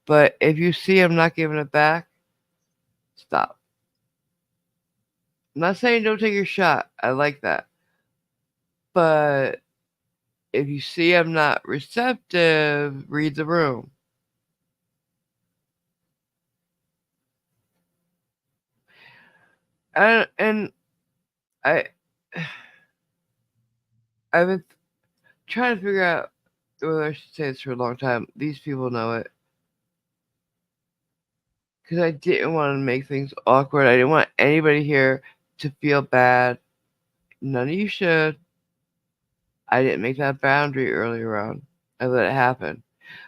but if you see I'm not giving it back, stop. I'm not saying don't take your shot. I like that. But if you see I'm not receptive, read the room. And I I've been trying to figure out whether I should say this for a long time. These people know it. Because I didn't want to make things awkward. I didn't want anybody here to feel bad. None of you should. I didn't make that boundary earlier on. I let it happen.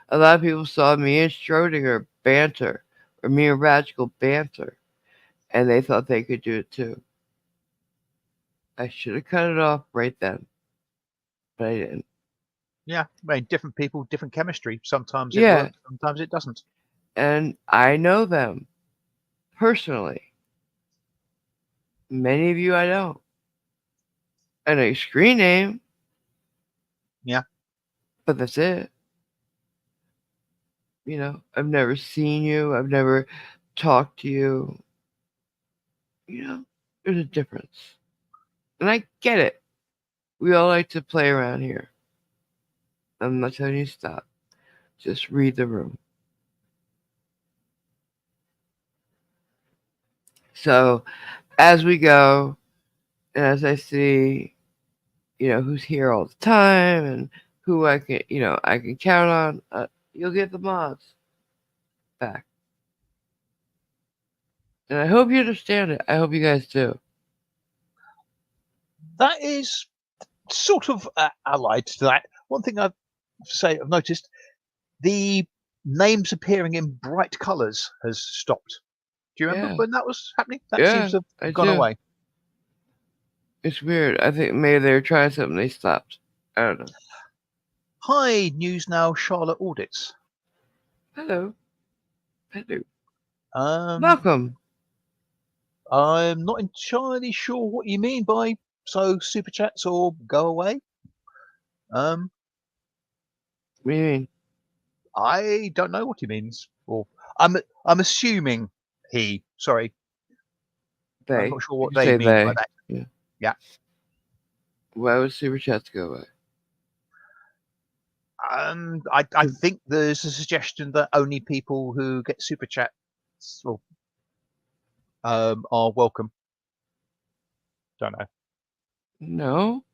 A lot of people saw me and Schrodinger banter, or me and Radical banter, and they thought they could do it too. I should have cut it off right then, but I didn't. Yeah, I mean, different people, different chemistry. Sometimes it Yeah, works, sometimes it doesn't. and I know them personally. Many of you I don't. I know your screen name, Yeah, but that's it. I've never seen you. I've never talked to you. There's a difference. And I get it. We all like to play around here. I'm not telling you to stop. Just read the room. So as we go, and as I see, who's here all the time and who I can count on, you'll get the mods back. And I hope you understand it. I hope you guys do. That is sort of allied to that. One thing I've noticed the names appearing in bright colours has stopped. Do you remember Yeah, when that was happening? That seems yeah, to I have gone do. away. It's weird. I think maybe they were trying something. They stopped. I don't know. Hi, News Now Charlotte Audits. Hello. Hello. Um, Welcome. I'm not entirely sure what you mean by super chats or go away. What do you mean? I don't know what he means. Or I'm assuming he. Sorry, I'm They. not sure You what can they say mean by they. that. Yeah. Yeah. Why would super chats go away? I think there's a suggestion that only people who get super chats are welcome. Don't know. No,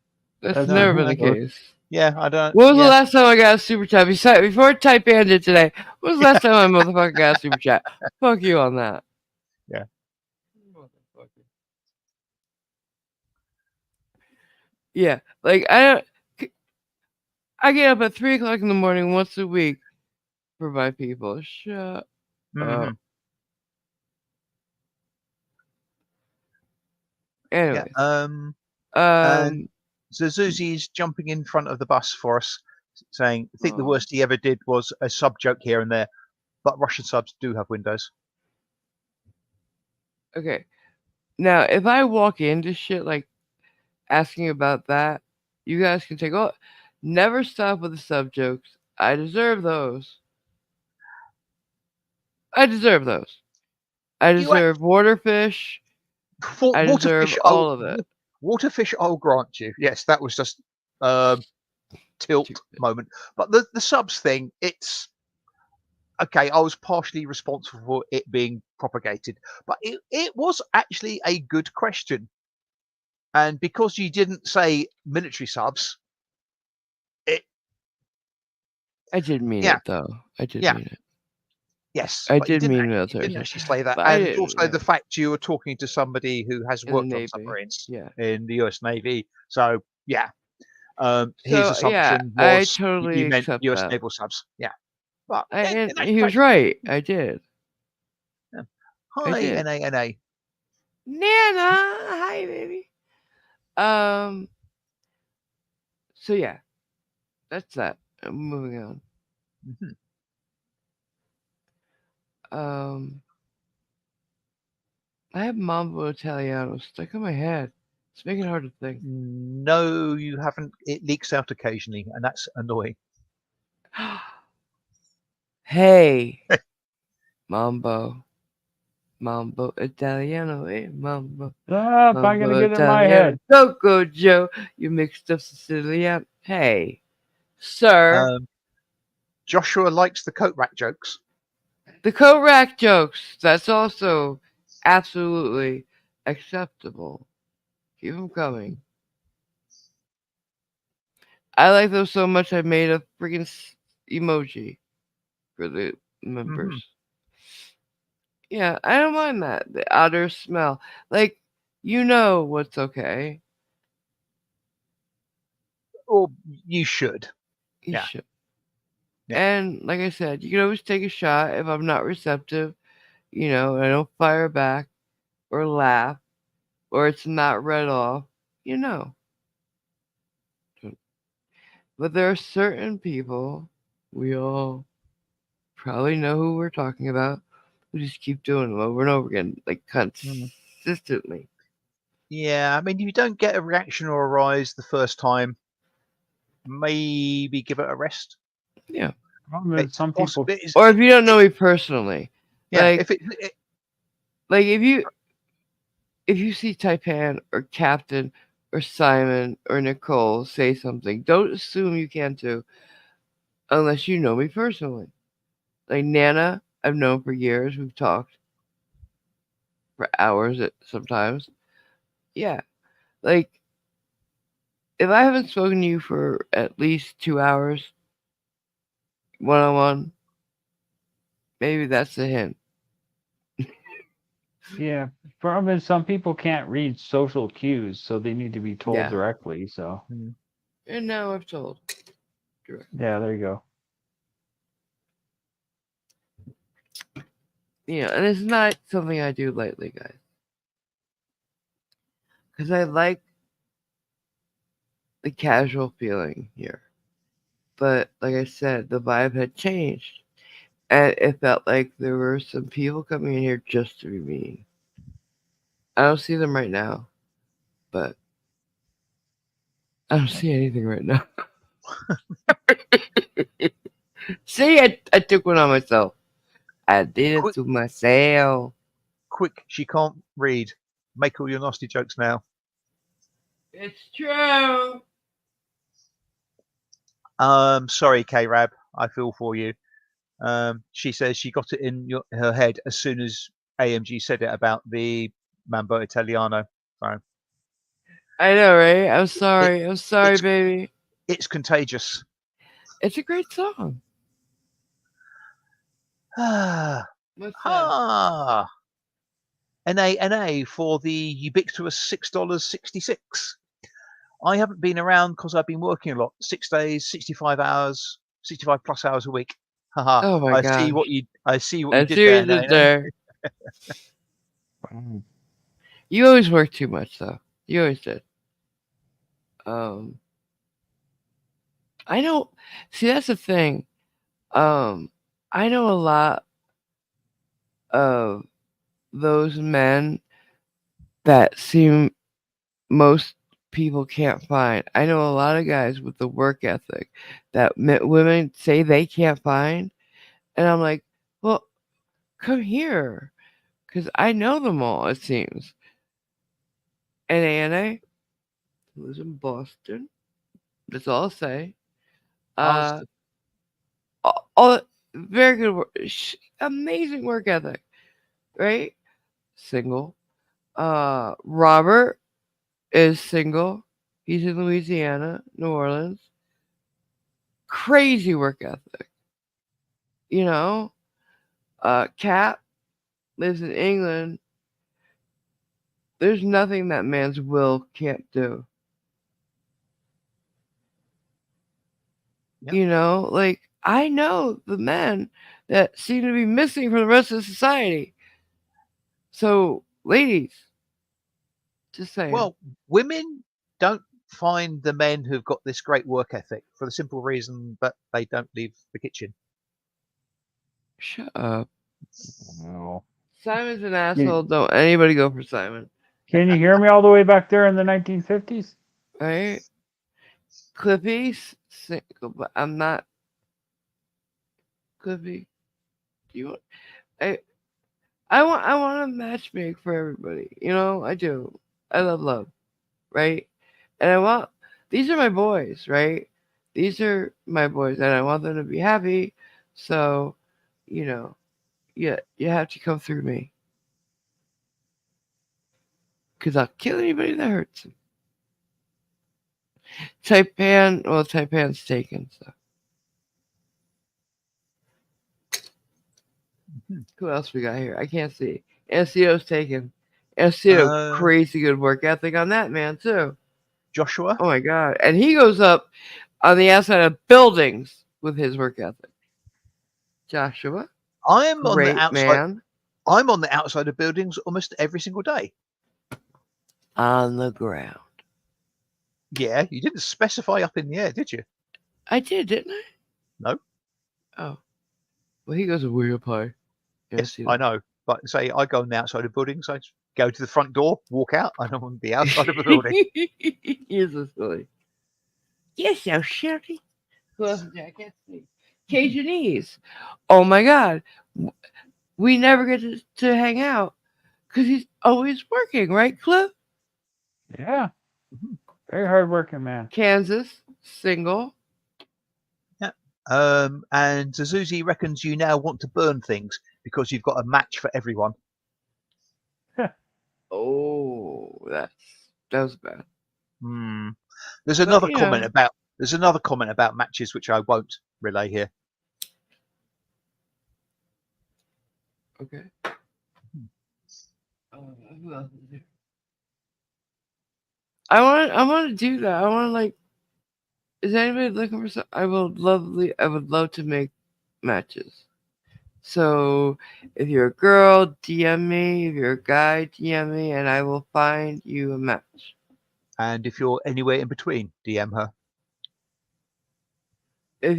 that's That's never not been how the it works. case. Yeah, I don't. When was the Yeah. last time I got a super chat? Before Type ended today, when was the last time I motherfucker got a super chat? Fuck you on that. Yeah. Motherfucker. Yeah, like I get up at 3 o'clock in the morning once a week for my people. Shut Mm-hmm. up. Yeah. Anyways, And um, Zuzi's jumping in front of the bus for us, saying, "I think the oh, worst he ever did was a sub joke here and there, but Russian subs do have windows." okay. Now, if I walk into shit like asking about that, you guys can take all. Never stop with the sub jokes. I deserve those. I deserve those. I You act deserve waterfish. I deserve waterfish. all of it. Waterfish. I'll grant you. Yes, that was just um, tilt Stupid. moment. But the subs thing, it's okay. I was partially responsible for it being propagated, but it was actually a good question. And because you didn't say military subs, it I did mean yeah it though. I did yeah mean it. yes, I but you did didn't mean you military didn't stuff, actually say that, but I and didn't. also Yeah, the fact you were talking to somebody who has in the worked on Navy. submarines Yeah. in the U.S. Navy. So yeah, his So yeah, assumption I was totally you meant accept U.S. that. naval subs. Yeah, but And in he actual was fact, right. I did. yeah. I Hi did. NANA. Nana, hi baby. Um. So yeah, that's that. I'm moving on. Mhm. Um. I have Mambo Italiano stuck in my head. It's making it hard to think. No, you haven't. It leaks out occasionally, and that's annoying. Hey, Mambo. Mambo Italiano, Mambo. Ah, if I'm gonna Mambo get in my Italiano. head. Coco Joe, you mixed up Sicilian. Hey, sir. Um, Joshua likes the coat rack jokes. The coat rack jokes. That's also absolutely acceptable. Keep them coming. I like those so much I made a freaking emoji for the members. Hmm. Yeah, I don't mind that. The outer smell. Like, you know what's okay. Or you should. You Yeah. should. Yeah. And like I said, you can always take a shot if I'm not receptive, and I don't fire back or laugh or it's not read off, you know. But there are certain people, we all probably know who we're talking about, who just keep doing them over and over again, like Mm. consistently. Yeah, I mean, if you don't get a reaction or a rise the first time, maybe give it a rest. Yeah. Problem is, It's some possible. people. Or if you don't know me personally, Yeah, like if it like if you see Taipan or Captain or Simon or Nicole say something, don't assume you can too, unless you know me personally. Like Nana, I've known for years. We've talked for hours sometimes. Yeah. Like if I haven't spoken to you for at least 2 hours one on one, maybe that's a hint. Yeah, problem is some people can't read social cues, so they need to be told Yeah. directly. So And now I've told. Direct. yeah, there you go. And it's not something I do lightly, guys. Because I like the casual feeling here. But like I said, the vibe had changed. And it felt like there were some people coming in here just to be mean. I don't see them right now, but I don't see anything right now. See, I took one on myself. I did it Quick, to myself. quick, she can't read. Make all your nasty jokes now. It's true. Sorry, K-Rab. I feel for you. She says she got it in her head as soon as AMG said it about the Mambo Italiano. So I know, right? I'm it, sorry. I'm sorry, it's baby. it's contagious. It's a great song. Ah, What's that? ah. NA for the ubiquitous $6.66. I haven't been around because I've been working a lot. 6 days, 65 hours, 65 plus hours a week. Haha. Oh my I gosh. see what you I did see there, what you did NA. there. You always work too much, though. You always did. I know. See, that's the thing. I know a lot of those men that seem most people can't find. I know a lot of guys with the work ethic that women say they can't find, and I'm like, well, come here, because I know them all. It seems. And Anna lives in Boston. That's all I'll say. Asked, All very good work, amazing work ethic, right? Single. Robert is single. He's in Louisiana, New Orleans. Crazy work ethic. You know, Cat lives in England. There's nothing that man's will can't do. Yep. You know, like I know the men that seem to be missing from the rest of society. So, ladies, just saying. well, women don't find the men who've got this great work ethic for the simple reason that they don't leave the kitchen. Shut up. Well, Simon's an Can, asshole. Don't anybody go for Simon. can you hear me all the way back there in the 1950s? Right? Clippy, single, but I'm not Clippy. Do you want? I want to matchmake for everybody. You know, I do. I love, right? And I want these are my boys, right? These are my boys, and I want them to be happy. So, you know, you have to come through me, cause I'll kill anybody that hurts them. Taipan's taken. So, who else we got here? I can't see. NCO's taken. NCO, crazy good work ethic on that man too. Joshua? Oh my god. And he goes up on the outside of buildings with his work ethic. Joshua, I'm on the great outside. man. I'm on the outside of buildings almost every single day. On the ground. Yeah, you didn't specify up in the air, did you? I did, didn't I? No. Oh. Well, he goes way up high. Yes, I know. But say I go on the outside of buildings, I just go to the front door, walk out, and I'm on the outside of a building. You're so silly. Yes, so silly. Who else is there? I can't see. Cajunese. Oh my god. We never get to hang out because he's always working, right, Cliff? Yeah. Very hardworking man. Kansas, single. Yeah. And Suzuki reckons you now want to burn things because you've got a match for everyone. Oh, that was bad. There's But, another you comment know. about matches which I won't relay here. Okay. Who else is there? I want to do that. I want to like. Is anybody looking for some? I would love to make matches. So if you're a girl, DM me. If you're a guy, DM me, and I will find you a match. And if you're anywhere in between, DM her. If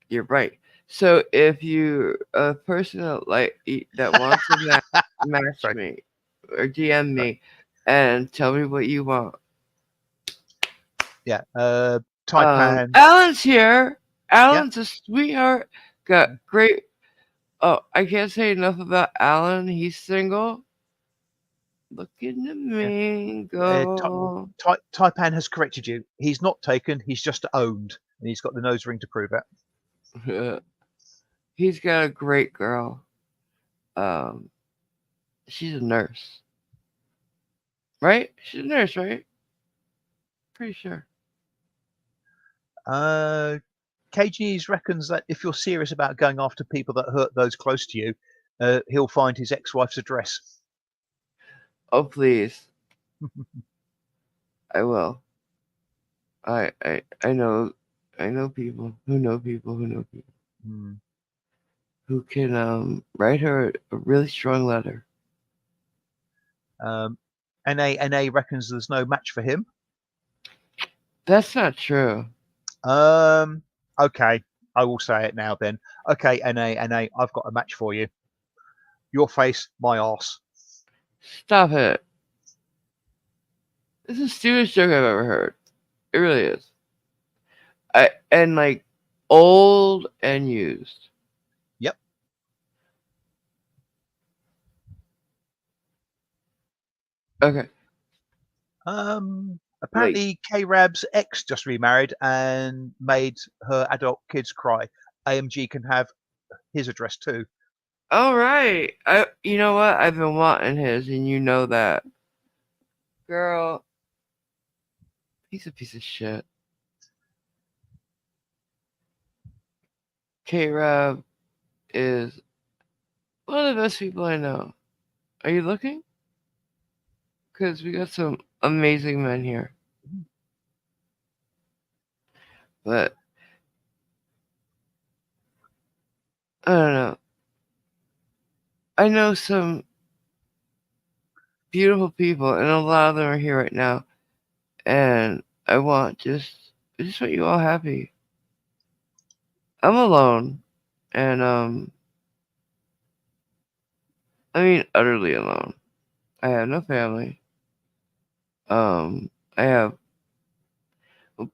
you're right. So if you a person that wants to match Sorry. me or DM Sorry. me and tell me what you want. Yeah. Taipan. Alan's here. Yeah. Alan's a sweetheart. Got great. Oh, I can't say enough about Alan. He's single. Looking to mingle. Taipan has corrected you. He's not taken. He's just owned, and he's got the nose ring to prove it. He's got a great girl. Um, she's a nurse, right? She's a nurse, right? Pretty sure. KG's reckons that if you're serious about going after people that hurt those close to you, he'll find his ex-wife's address. Oh please, I will. I know people who know people who know people who can write her a really strong letter. NA reckons there's no match for him. That's not true. Okay, I will say it now then. Okay, NA, I've got a match for you. Your face, my arse. Stop it. This is the stupidest joke I've ever heard. It really is. And like old and used. Yep. Okay. Apparently K-Rab's ex just remarried and made her adult kids cry. AMG can have his address too. All right. You know what? I've been wanting his, and you know that. Girl, he's a piece of shit. K-Rab is one of the best people I know. Are you looking? Because we got some amazing men here. But I don't know. I know some beautiful people, and a lot of them are here right now. And I just want you all happy. I'm alone, and I mean utterly alone. I have no family. I have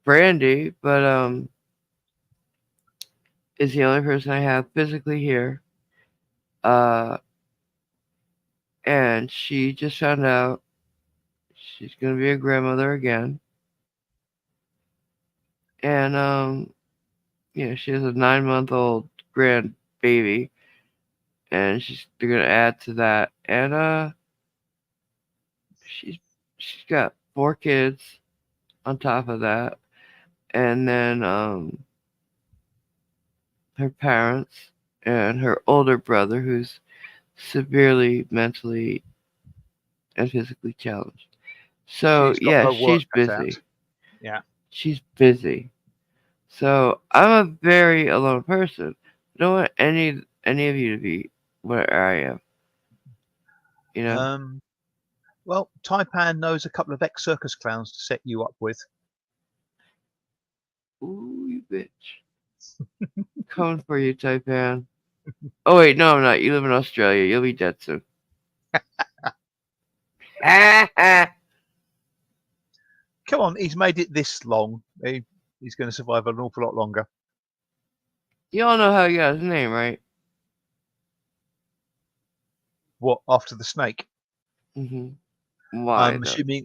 Brandy, but is the only person I have physically here. And she just found out she's gonna be a grandmother again. And she has a 9-month-old grandbaby, and they're gonna add to that. And she's she's got 4 kids on top of that, and then her parents and her older brother who's severely mentally and physically challenged. So She's got yeah, her work she's cut out. busy. Yeah. She's busy. So I'm a very alone person. I don't want any of you to be where I am. You know? Well, Taipan knows a couple of ex-circus clowns to set you up with. Ooh, you bitch. Coming for you, Taipan. Oh wait, no, I'm not. You live in Australia. You'll be dead soon. Come on, he's made it this long. He's going to survive an awful lot longer. You all know how he got his name, right? What, after the snake? Mm-hmm. Why? I'm assuming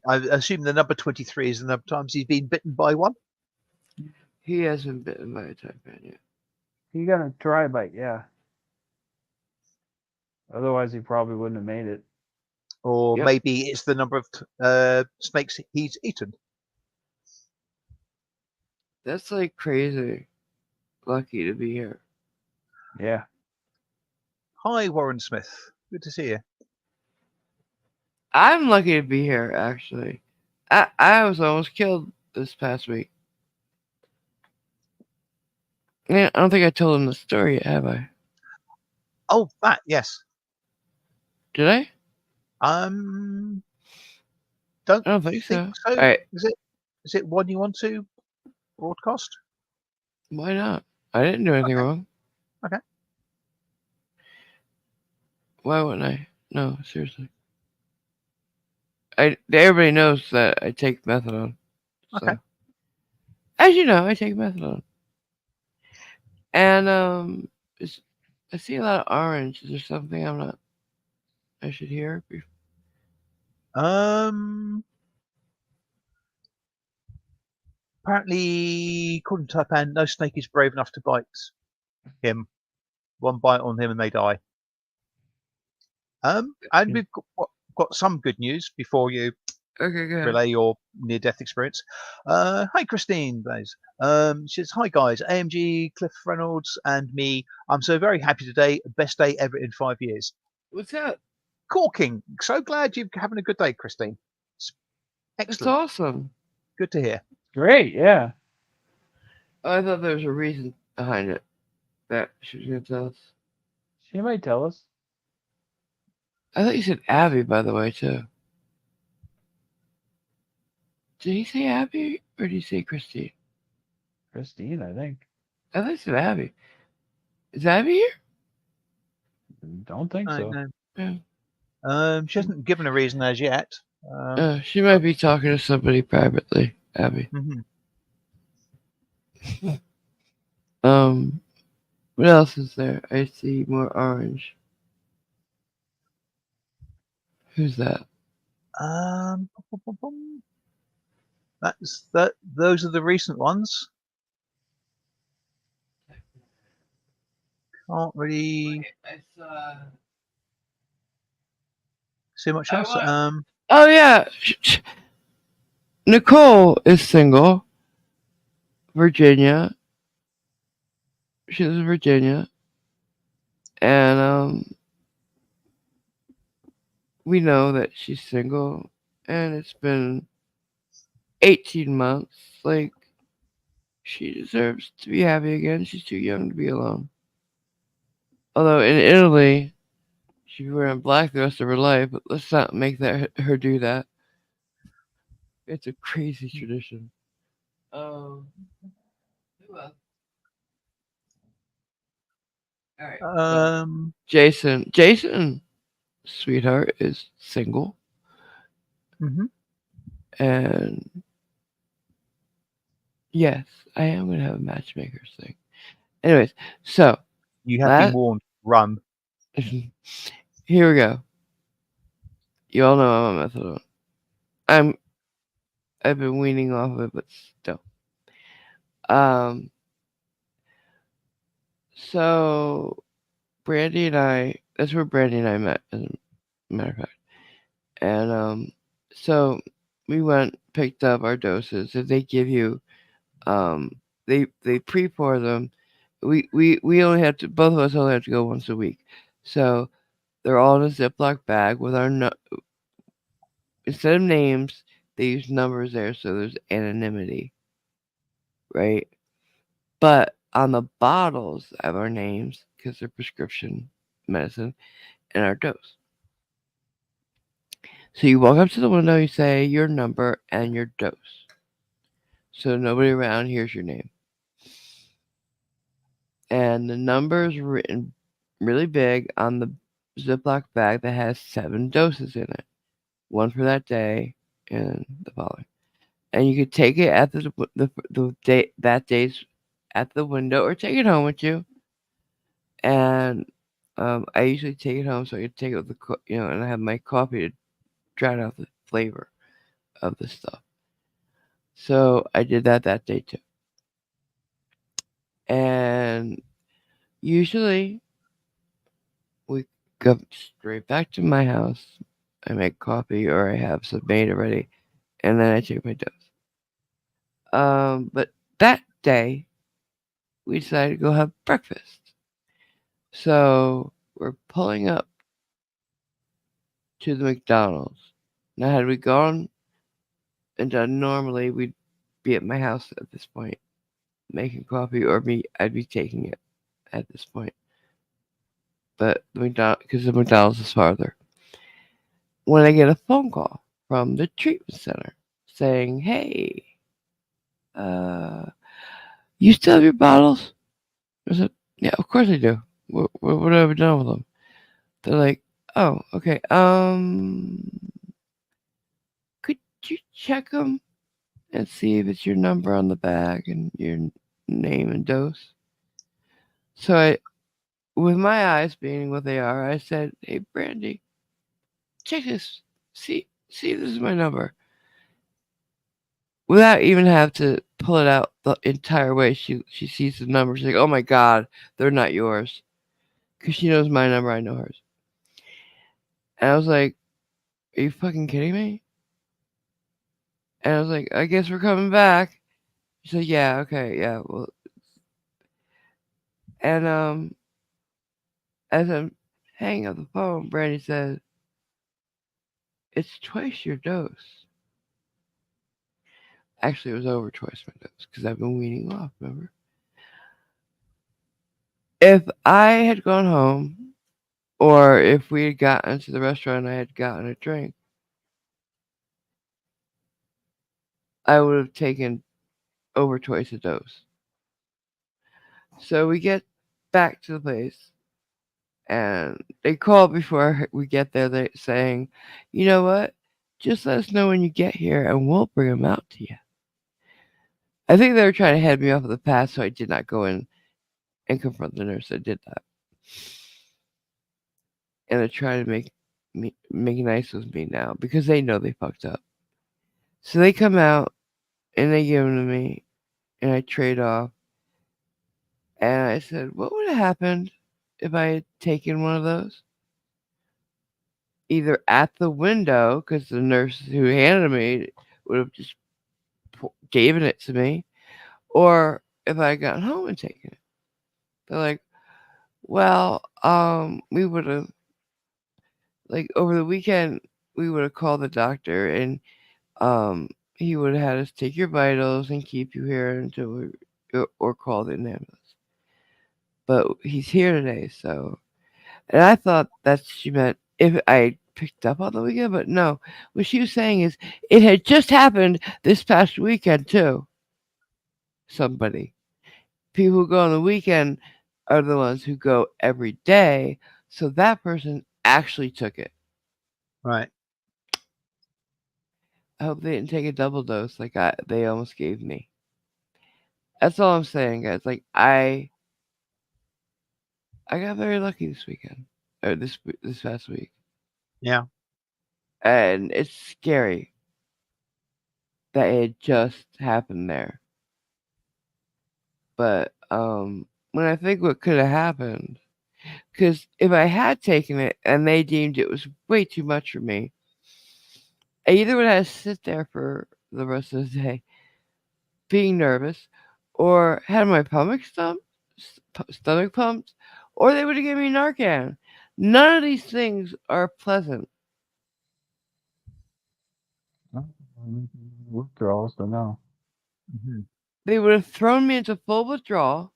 the number 23 is the number of times he's been bitten by one. He hasn't bitten by a Taipan yet. He got a dry bite, yeah. Otherwise, he probably wouldn't have made it. Or Yep. maybe it's the number of snakes he's eaten. That's like crazy. Lucky to be here. Yeah. Hi, Warren Smith. Good to see you. I'm lucky to be here. Actually, I was almost killed this past week. Yeah, I don't think I told him the story yet, have I? Oh, that yes. Did I? Um, don't I don't think so. think All so. right, Is it? Is it one you want to broadcast? why not? I didn't do anything Okay. wrong. Okay. Why wouldn't I? No, seriously. Everybody knows that I take methadone. Okay. So, as you know, I take methadone, and it's, I see a lot of orange. Is there something I should hear? Um. Apparently, according to Taipan, no snake is brave enough to bite him. One bite on him and they die. And we've got some good news before you Okay, good. relay your near-death experience. Hi, Christine Blaze. She says, "Hi guys, AMG, Cliff Reynolds, and me. I'm so very happy today. Best day ever in 5 years. What's up? Corking. So glad you're having a good day, Christine. That's Excellent. awesome. Good to hear. Great, yeah. Oh, I thought there was a reason behind it that she was gonna tell us. She might tell us. I thought you said Abby, by the way, too. Did he say Abby or did he say Christine? Christine, I think. I thought he said Abby. Is Abby here? Don't think I so. know. Yeah. She hasn't given a reason as yet. She might be talking to somebody privately, Abby. Mhm. What else is there? I see more orange. Who's that? Bum, bum, bum. That's that. Those are the recent ones. Can't really I saw. see much I else. want. Oh yeah, Nicole is single. Virginia. She lives in Virginia, and we know that she's single, and it's been 18 months. Like, she deserves to be happy again. She's too young to be alone. Although in Italy, she'd be wearing black the rest of her life, but let's not make that her do that. It's a crazy tradition. Who else? All right. So Jason, sweetheart, is single, Mhm. and yes, I am gonna have a matchmakers thing. Anyways, so You have been last warned. Run. here we go. You all know I'm on methadone. I've been weaning off of it, but still. Um. So Brandy and I. That's where Brandy and I met, as a matter of fact. And so we went, picked up our doses. If they give you, um, they pre-pour them. We only have to. Both of us only have to go once a week. So they're all in a Ziploc bag with our instead of names, they use numbers there, so there's anonymity, right? But on the bottles have our names because they're prescription medicine and our dose. So you walk up to the window, you say your number and your dose. So nobody around hears your name. And the number is written really big on the Ziploc bag that has 7 doses in it. One for that day and the following. And you could take it at the day that day's at the window or take it home with you. And I usually take it home so I can take it with and I have my coffee to drown out the flavor of the stuff. So I did that day too. And usually we go straight back to my house. I make coffee or I have some made already, and then I take my dose. But that day we decided to go have breakfast. So we're pulling up to the McDonald's, Now, had we gone and done normally, we'd be at my house at this point, making coffee, or I'd be taking it at this point. But the because the McDonald's is farther. When I get a phone call from the treatment center saying, "Hey, uh, you still have your bottles?" I said, "Yeah, of course I do. What have I done with them?" They're like, "Oh, okay. Could you check them and see if it's your number on the bag and your name and dose?" So with my eyes being what they are, I said, "Hey, Brandy, check this. See if this is my number." Without even have to pull it out the entire way, she sees the number. She's like, "Oh my god, they're not yours," because she knows my number. I know hers. And I was like, "Are you fucking kidding me?" And I was like, "I guess we're coming back." She's like, "Yeah, okay, yeah, well." And as I'm hanging up the phone, Brandy said, "It's twice your dose." Actually, it was over twice my dose because I've been weaning off. Remember? If I had gone home, or if we had gotten to the restaurant and I had gotten a drink, I would have taken over twice a dose. So we get back to the place, and they call before we get there. They saying, "You know what? Just let us know when you get here, and we'll bring them out to you." I think they were trying to head me off of the path, so I did not go in and confront the nurse. I did that, and they're trying to make nice with me now because they know they fucked up. So they come out and they give them to me, and I trade off. And I said, "What would have happened if I had taken one of those? Either at the window, because the nurse who handed me would have just given it to me, or if I had gotten home and taken it." They're like, "Well, we would have, like, over the weekend, we would have called the doctor, and um, he would have had us take your vitals and keep you here until or call the ambulance. But he's here today, so." And I thought that she meant if I picked up on the weekend, but no. What she was saying is it had just happened this past weekend too. Somebody. People who go on the weekend are the ones who go every day. So that person actually took it. Right. I hope they didn't take a double dose like they almost gave me. That's all I'm saying, guys. Like I got very lucky this weekend or this past week, Yeah. and it's scary that it just happened there. But when I think what could have happened, because if I had taken it and they deemed it was way too much for me, I either would have to sit there for the rest of the day being nervous, or had my stomach pumped, or they would have given me Narcan. None of these things are pleasant. Withdrawals, but no. Hmm. They would have thrown me into full withdrawal,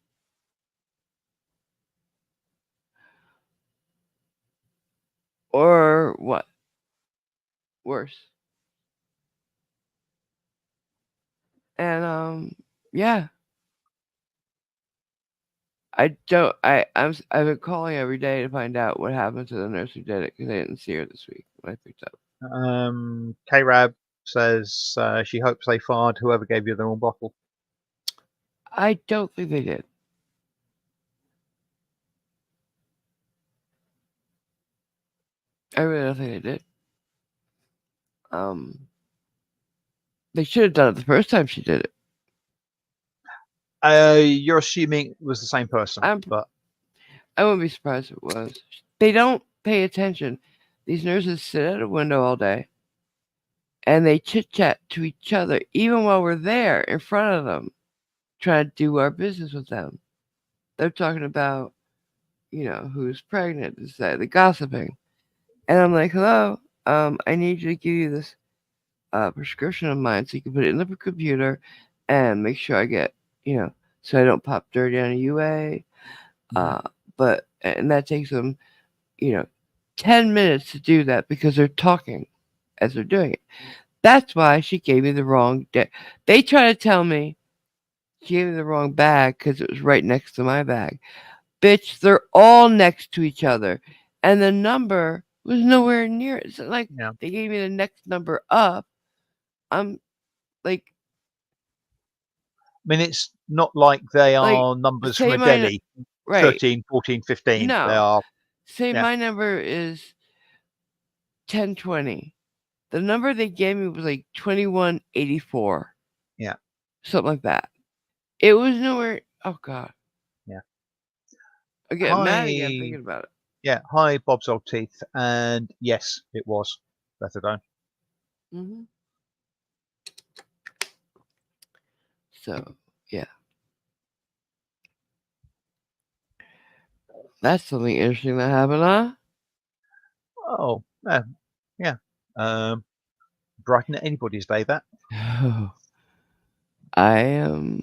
or what? Worse. And yeah, I've been calling every day to find out what happened to the nurse who did it because I didn't see her this week when I picked up. K-Rab says she hopes they fired whoever gave you the wrong bottle. I don't think they did. I really don't think they did. Um, they should have done it the first time she did it. You're assuming it was the same person, but I wouldn't be surprised if it was. They don't pay attention. These nurses sit at a window all day, and they chit chat to each other even while we're there in front of them, trying to do our business with them. They're talking about, who's pregnant, this, that, the gossiping. And I'm like, "Hello, I need you to give you this prescription of mine so you can put it in the computer and make sure I get, so I don't pop dirty on a UA. Uh, and that takes them, you know, 10 minutes to do that because they're talking as they're doing it. That's why she gave me the wrong day. They try to tell me she gave me the wrong bag because it was right next to my bag. Bitch, they're all next to each other. And the number was nowhere near it. It's like Yeah. they gave me the next number up. I'm like, I mean, it's not like they like are numbers from say a my deli. right. 13, 14, 15. They No. are, Say yeah. my number is 1020. The number they gave me was like 2184. Yeah. Something like that. It was nowhere. Oh, God. Yeah. I get mad again thinking about it. Yeah. Hi, Bob's Old Teeth. And yes, it was methadone. Mm-hmm. So, yeah. That's something interesting that happened, huh? Oh, yeah. Brighten anybody's day, that. I am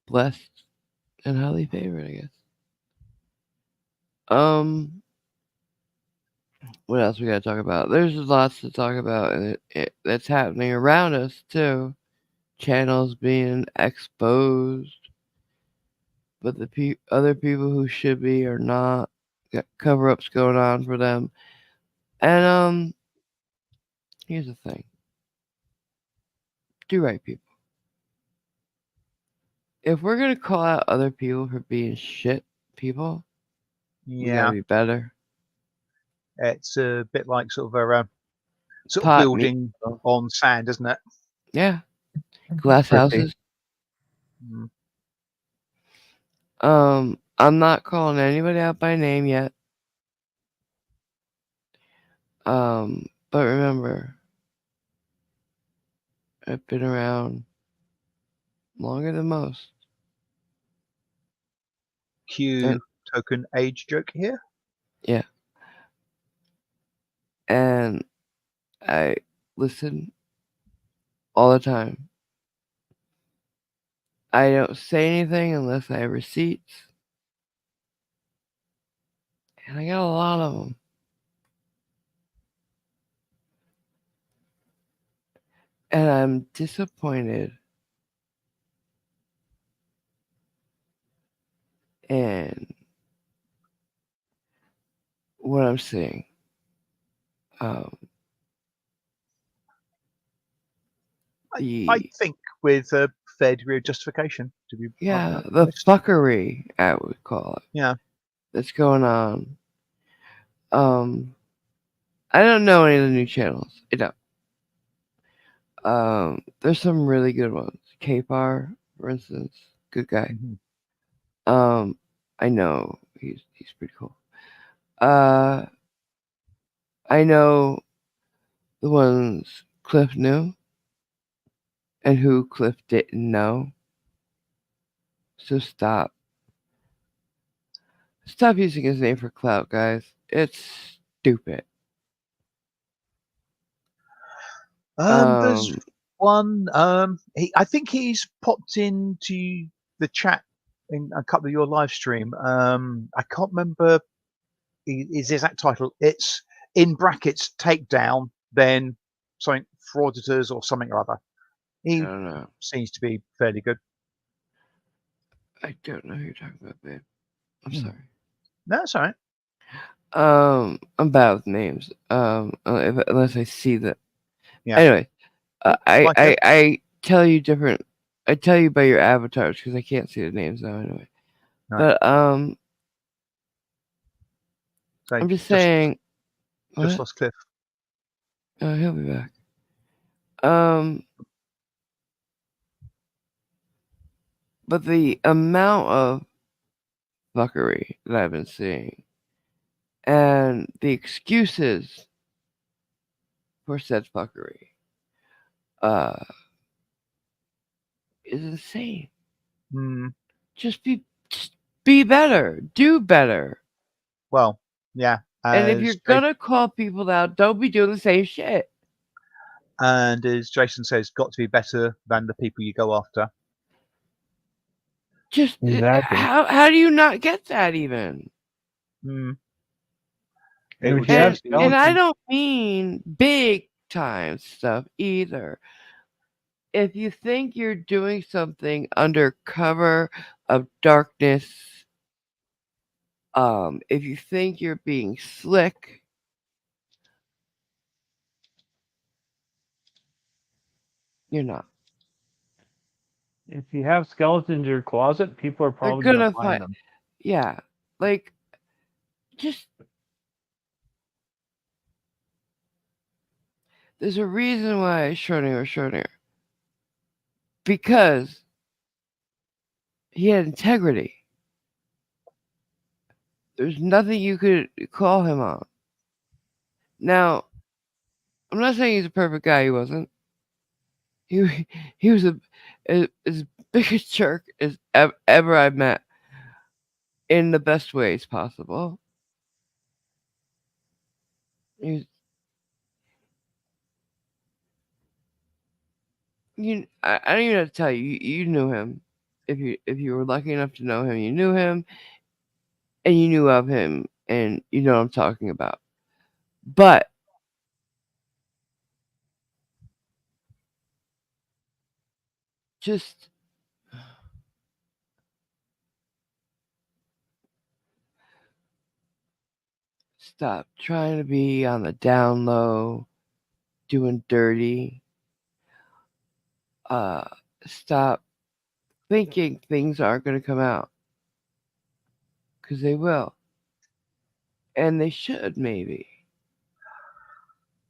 blessed and highly favored, I guess. What else we gotta talk about? There's lots to talk about, and that's happening around us too. Channels being exposed, but the other people who should be are not. Got cover-ups going on for them, and here's the thing: do right, people. If we're gonna call out other people for being shit people, we gotta Yeah. be better. It's a bit like sort of Pot me. building on sand, isn't it? Yeah, glass Pretty. houses. Mm. I'm not calling anybody out by name yet. But remember, I've been around longer than most. And, Cue token age joke here. yeah. And I listen all the time. I don't say anything unless I have receipts. And I got a lot of them. And I'm disappointed in what I'm seeing. I think with a fair degree of justification, to be the honest. fuckery, I would call it. Yeah. That's going on. I don't know any of the new channels. I don't. There's some really good ones. K-Par, for instance, good guy. Mm-hmm. I know he's pretty cool. I know the ones Cliff knew and who Cliff didn't know. So stop using his name for clout, guys. It's stupid. There's one. I think he's popped into the chat in a couple of your live stream. I can't remember his exact title. It's in brackets takedown, then something frauditors or something or other. I He don't know. seems to be fairly good. I don't know who you're talking about, babe. I'm sorry. No, that's all right. I'm bad with names. Unless I see that. Yeah. Anyway, Like I tell you different. I tell you by your avatars because I can't see the names now anyway. Right. But So I'm just saying. just What? lost Cliff. Oh, he'll be back. But the amount of fuckery that I've been seeing and the excuses for said fuckery is insane. Mm. Just be better. Do better. Well, yeah. And if you're As gonna call people out, don't be doing the same shit. and as Jason says, got to be better than the people you go after. Just Exactly. how do you not get that even? Mm. And It if would you have just be And I skeletons, don't mean big time stuff either. If you think you're doing something under cover of darkness, if you think you're being slick, you're not. if you have skeletons in your closet, people are They're probably gonna gonna find find, them. yeah, like just there's a reason why Schrodinger, because he had integrity. There's nothing you could call him on. Now, I'm not saying he's a perfect guy. He wasn't. He he was as big a jerk as ever I've met in the best ways possible. He's, I don't even have to tell you. You knew him. If you were lucky enough to know him, you knew him, and you knew of him, and you know what I'm talking about. But just stop trying to be on the down low, doing dirty. Uh, Stop thinking things aren't going to come out because they will, and they should maybe.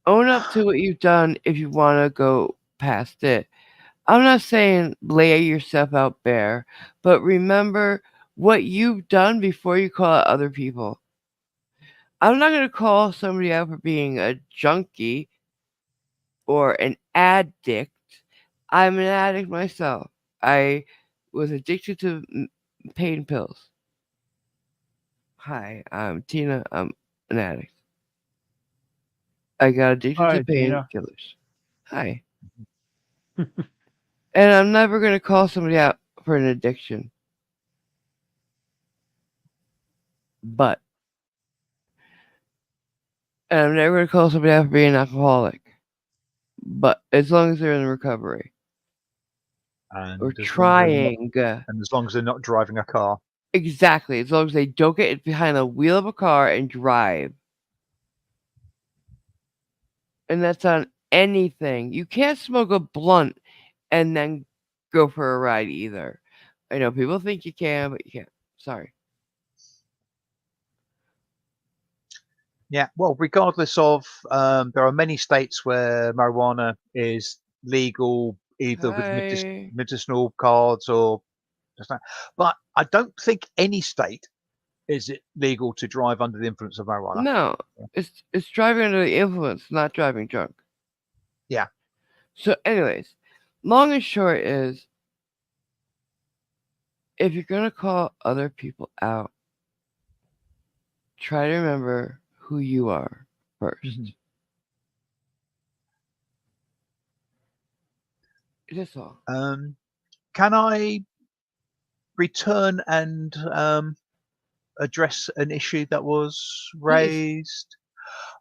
Own up to what you've done if you want to go past it. I'm not saying lay yourself out bare, but remember what you've done before you call out other people. I'm not going to call somebody out for being a junkie or an addict. I'm an addict myself. I was addicted to pain pills. Hi, I'm Tina. I'm an addict. I got addicted to Hi, Tina. painkillers. Hi. And I'm never going to call somebody out for an addiction. But, and I'm never going to call somebody out for being an alcoholic. But as long as they're in recovery and or as long as they're not, trying, and as long as they're not driving a car. exactly, as long as they don't get behind the wheel of a car and drive. And that's on anything. You can't smoke a blunt and then go for a ride either. I know people think you can, but you can't. Sorry. Yeah, well, regardless of, there are many states where marijuana is legal, either with Hi. medicinal cards or just that. But I don't think any state is it legal to drive under the influence of marijuana. No, it's driving under the influence, not driving drunk. Yeah. So, anyways, long and short is, if you're gonna call other people out, try to remember who you are 1st. Mhm. That's all. Can I return and address an issue that was Please. raised?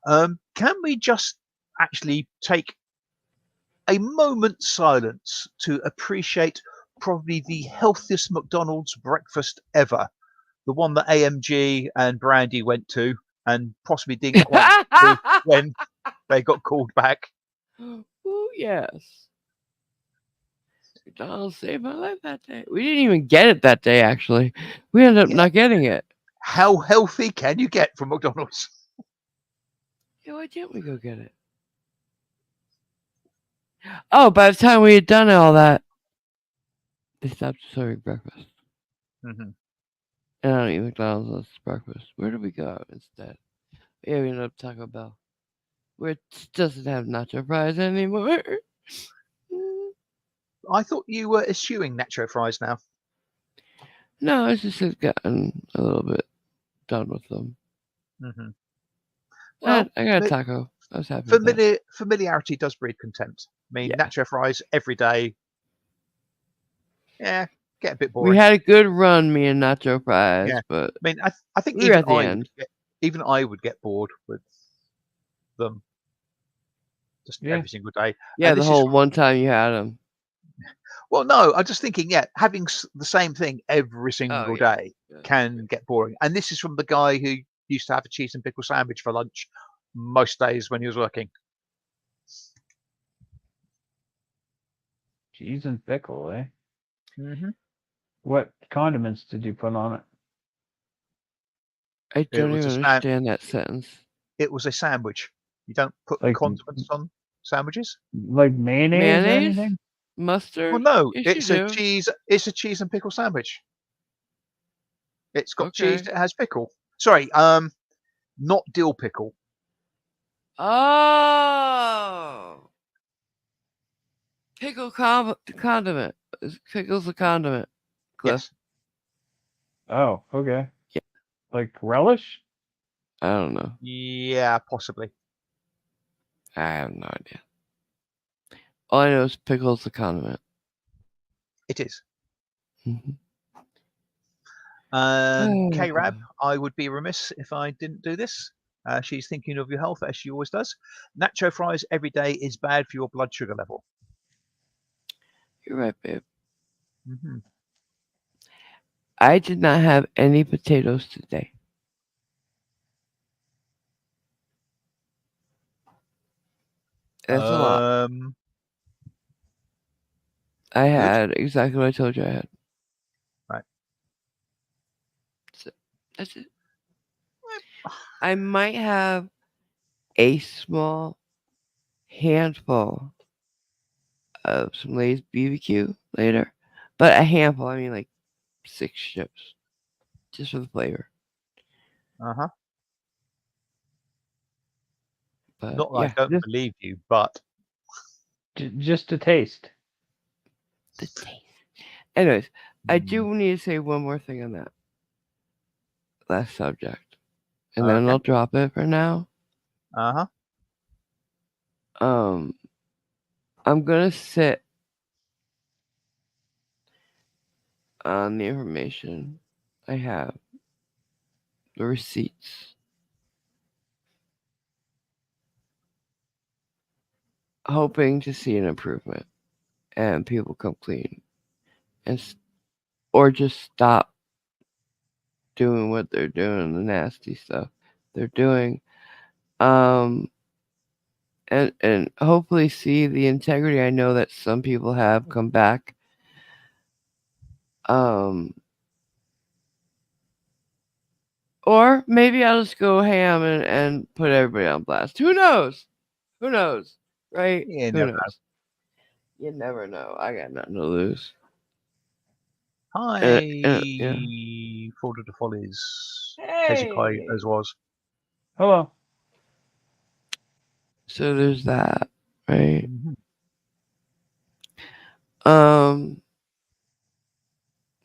Can we just actually take a moment's silence to appreciate probably the healthiest McDonald's breakfast ever? The one that AMG and Brandy went to and possibly didn't quite do when they got called back. Ooh, yes. McDonald's saved my life that day. We didn't even get it that day, actually. We ended up Yeah. not getting it. How healthy can you get from McDonald's? Yeah, why didn't we go get it? Oh, by the time we had done all that, they stopped serving breakfast. Mm-hmm. And I don't eat McDonald's unless it's breakfast. Where did we go instead? Yeah, we ended up Taco Bell, which doesn't have nacho fries anymore. I thought you were eschewing nacho fries now. No, it's just gotten a little bit done with them. Mm-hmm. Well, I got a mi- taco. I was happy with that. familiarity does breed contempt. I mean, Yeah. nacho fries every day. Yeah, get a bit We boring. had a good run, me and Nacho Fries, Yeah, but I mean, I think we were at the end. even I would get bored with them just Yeah. every single day. Yeah, And the this is whole one time you had them. well, no, I'm just thinking, yeah, having the same thing every single yeah. day can get boring. And this is from the guy who used to have a cheese and pickle sandwich for lunch most days when he was working. Cheese and pickle, eh? Hmm What condiments did you put on it? I It don't was even a understand that sentence. it was a sandwich. You don't put Like condiments on sandwiches. like mayonnaise or Mayonnaise? anything? Mustard? Well, no, Yes, you it's a do. cheese. It's a cheese and pickle sandwich. It's got cheese. Okay. It has pickle. Sorry, not dill pickle. Oh! Pickle condiment. Pickle's a condiment. Cliff. Yes. Oh, okay. Yeah. Like relish? I don't know. Yeah, possibly. I have no idea. All I know is pickle's a condiment. It is. Mhm. K-Rab, I would be remiss if I didn't do this. She's thinking of your health as she always does. Nacho fries every day is bad for your blood sugar level. You're right, babe. Hmm I did not have any potatoes today. That's a lot. I had exactly what I told you I had. Right. So, that's it. I might have a small handful of some Lay's BBQ later, but a handful. I mean, like 6 chips, just for the flavor. Uh-huh. But Not that yeah, I don't believe you, but Just to taste. the taste. Anyways, I do need to say one more thing on that last subject, and then I'll drop it for now. Uh-huh. I'm gonna sit on the information I have, the receipts, hoping to see an improvement and people come clean, and or just stop doing what they're doing, the nasty stuff they're doing, and hopefully see the integrity I know that some people have come back. Or maybe I'll just go ham and put everybody on blast. Who knows? Who knows? Right? You Who never knows? know. You never know. I got nothing to lose. Hi, Yeah. Folder to Follies. Hezekiah Hey. as was. Hello. So there's that, right? Mhm.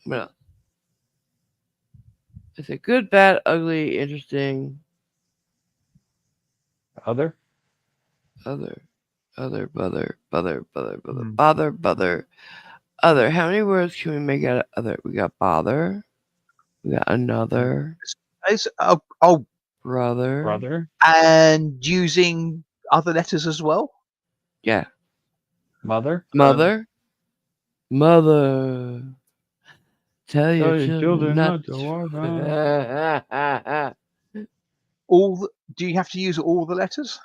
Well, it's a good, bad, ugly, interesting, Other? other. Other. How many words can we make out of other? We got bother. We got another. Brother. Brother? And using other letters as well. Yeah. Mother? Mother. Tell your children not to to walk on. Do you have to use all the letters?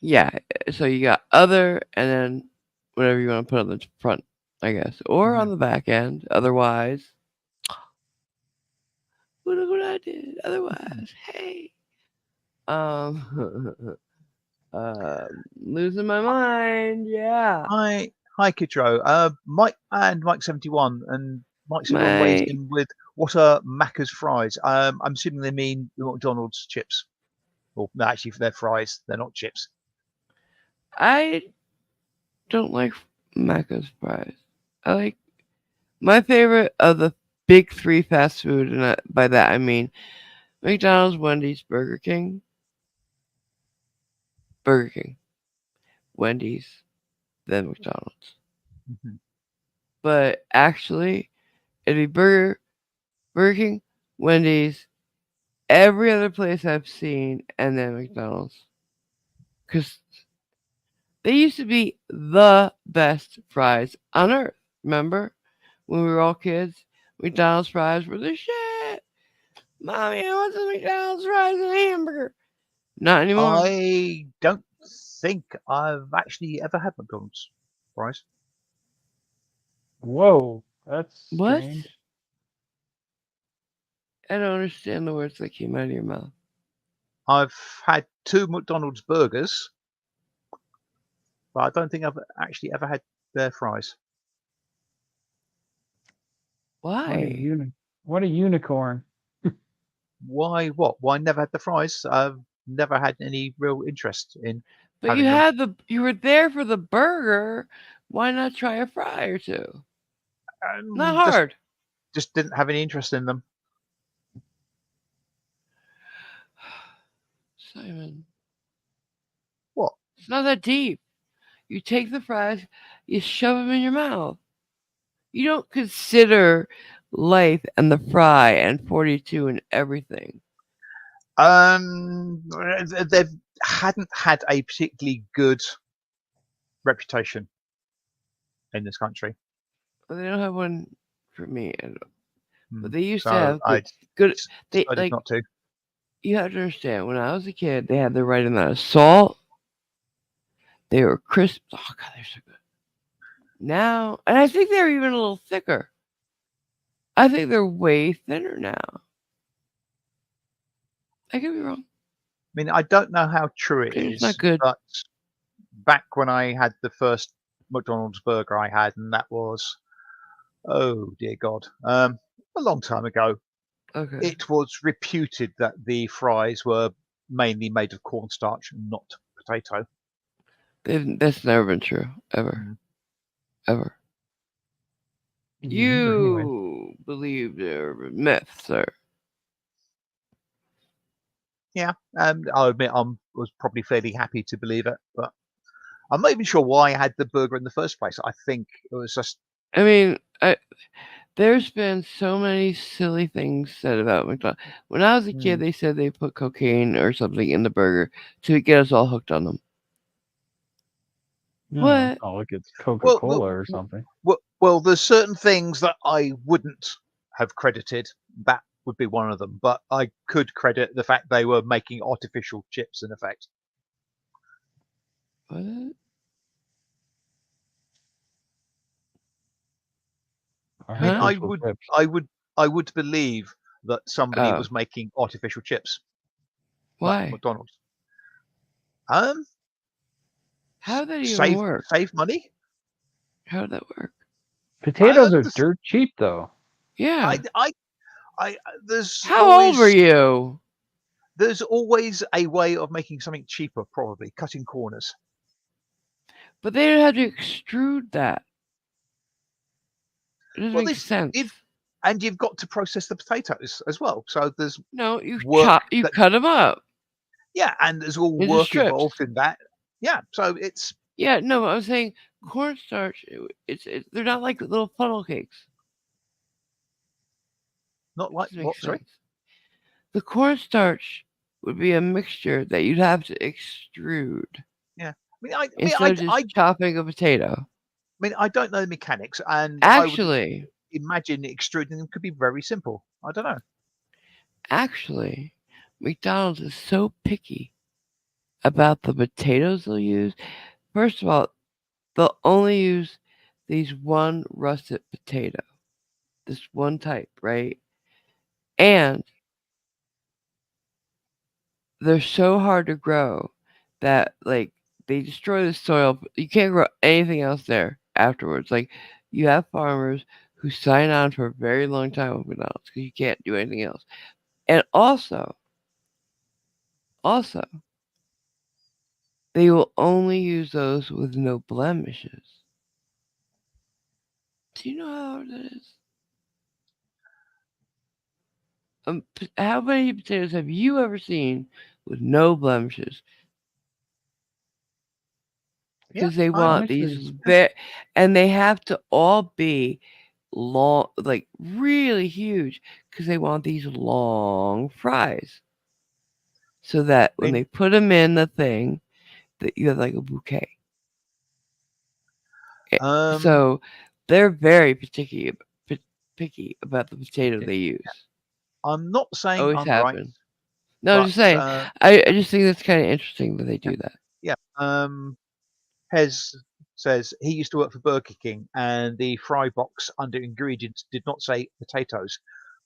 Yeah, so you got other and then whatever you want to put on the front, I guess, or on the back end. Otherwise, look what I did. Otherwise, hey, losing my mind. Yeah, Hi, Kidro. Mike 71 and Mike 71 weighs in with what are Macca's fries? I'm assuming they mean McDonald's chips. Well, no, actually, they're fries. They're not chips. I don't like Macca's fries. I like my favorite of the big 3 fast food, and by that I mean McDonald's, Wendy's, Burger King. Burger King, Wendy's, then McDonald's. Mhm. But actually, it'd be Burger King, Wendy's, every other place I've seen, and then McDonald's. Because they used to be the best fries on earth. Remember? When we were all kids, McDonald's fries were the shit. Mommy, I want some McDonald's fries and a hamburger. Not anymore. I don't think I've actually ever had McDonald's fries. Whoa, that's What? strange. I don't understand the words that came out of your mouth. I've had 2 McDonald's burgers, but I don't think I've actually ever had their fries. What a Why? what a unicorn. Why? What? Why never had the fries? I've never had any real interest in But having them. you were there for the burger. Why not try a fry or two? Not Um, just hard. just didn't have any interest in them. Simon, What? it's not that deep. You take the fries, you shove them in your mouth. You don't consider life and the fry and 42 and everything. They hadn't had a particularly good reputation in this country. Well, they don't have one for me. But Mm, they used to So have I good. They decided like not to. you have to understand. When I was a kid, they had the right amount of salt. They were crisp. Oh God, they're so good. Now, and I think they're even a little thicker. I think they're way thinner now. I could be wrong. I mean, I don't know how true it It's not is, good. but back when I had the first McDonald's burger I had, and that was, oh dear God, a long time ago, Okay, it was reputed that the fries were mainly made of cornstarch and not potato. that's never been true ever, Mm. ever. Anyway, You believe they're myths, sir. Yeah, I'll admit I was probably fairly happy to believe it, but I'm not even sure why I had the burger in the first place. I think it was just I mean, there's been so many silly things said about McDonald's. When I was a kid, mm, they said they put cocaine or something in the burger to get us all hooked on them. no, What? it's not like it's well, Coca-Cola or something. well, there's certain things that I wouldn't have credited. That would be one of them, but I could credit the fact they were making artificial chips in effect. What? I mean, Artificial chips. I would believe that somebody Oh, was making artificial chips, like why? McDonald's. Um, How did that even save work? save money. How did that work? Potatoes are This- dirt cheap though. Yeah. I, How old were you? there's always a way of making something cheaper, probably cutting corners. But they didn't have to extrude that. It doesn't Well, make sense. and you've got to process the potatoes as well. So there's No, you work you that cut them up yeah, and there's all into work strips. involved in that. Yeah, so it's Yeah, no, I was saying cornstarch. They're not like little funnel cakes. not like Doesn't make what? Sorry. sense. The cornstarch would be a mixture that you'd have to extrude Yeah, instead of just chopping a potato. I don't know the mechanics, and I would Actually, imagine extruding them could be very simple. I don't know. actually, McDonald's is so picky about the potatoes they'll use. First of all, they'll only use these one russet potato, this one type, right? And they're so hard to grow that like they destroy the soil. You can't grow anything else there afterwards. Like you have farmers who sign on for a very long time with McDonald's because you can't do anything else. And also, they will only use those with no blemishes. Do you know how hard that is? How many potatoes have you ever seen with no blemishes? Yeah, because they I want Actually, these and they have to all be long, like really huge, because they want these long fries, so that when mean, they put them in the thing, that you have like a bouquet. Eh, um, So they're very picky about the potato yeah, they use. I'm not saying Always I'm right, happen. No, I'm but just saying. I yeah, just think that's kind of interesting that they yeah, do that. yeah. Hez says he used to work for Burger King, and the fry box under ingredients did not say potatoes,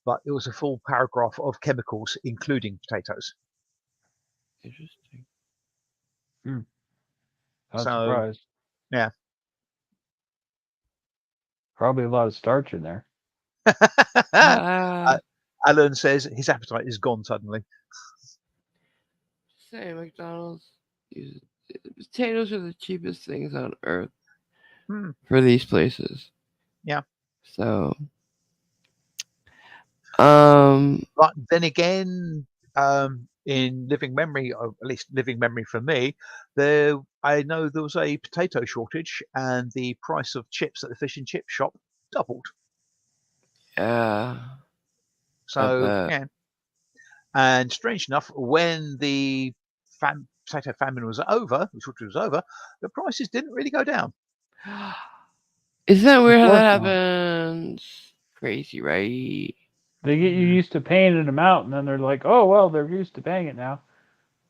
but it was a full paragraph of chemicals, including potatoes. Interesting. hmm, not So, surprised. yeah. Probably a lot of starch in there. uh, Ah, Alan says his appetite is gone suddenly. say McDonald's uses potatoes are the cheapest things on earth Hmm, for these places. yeah. So, um, But then again, in living memory, or at least living memory for me, I know there was a potato shortage, and the price of chips at the fish and chip shop doubled. yeah, I So bet. yeah, and strange enough, when the potato famine was over, the shortage was over, the prices didn't really go down. Isn't that Of weird how that course not. happens? Crazy, right? They get you Mm, used to paying them out, and then they're like, "Oh well, they're used to paying it now."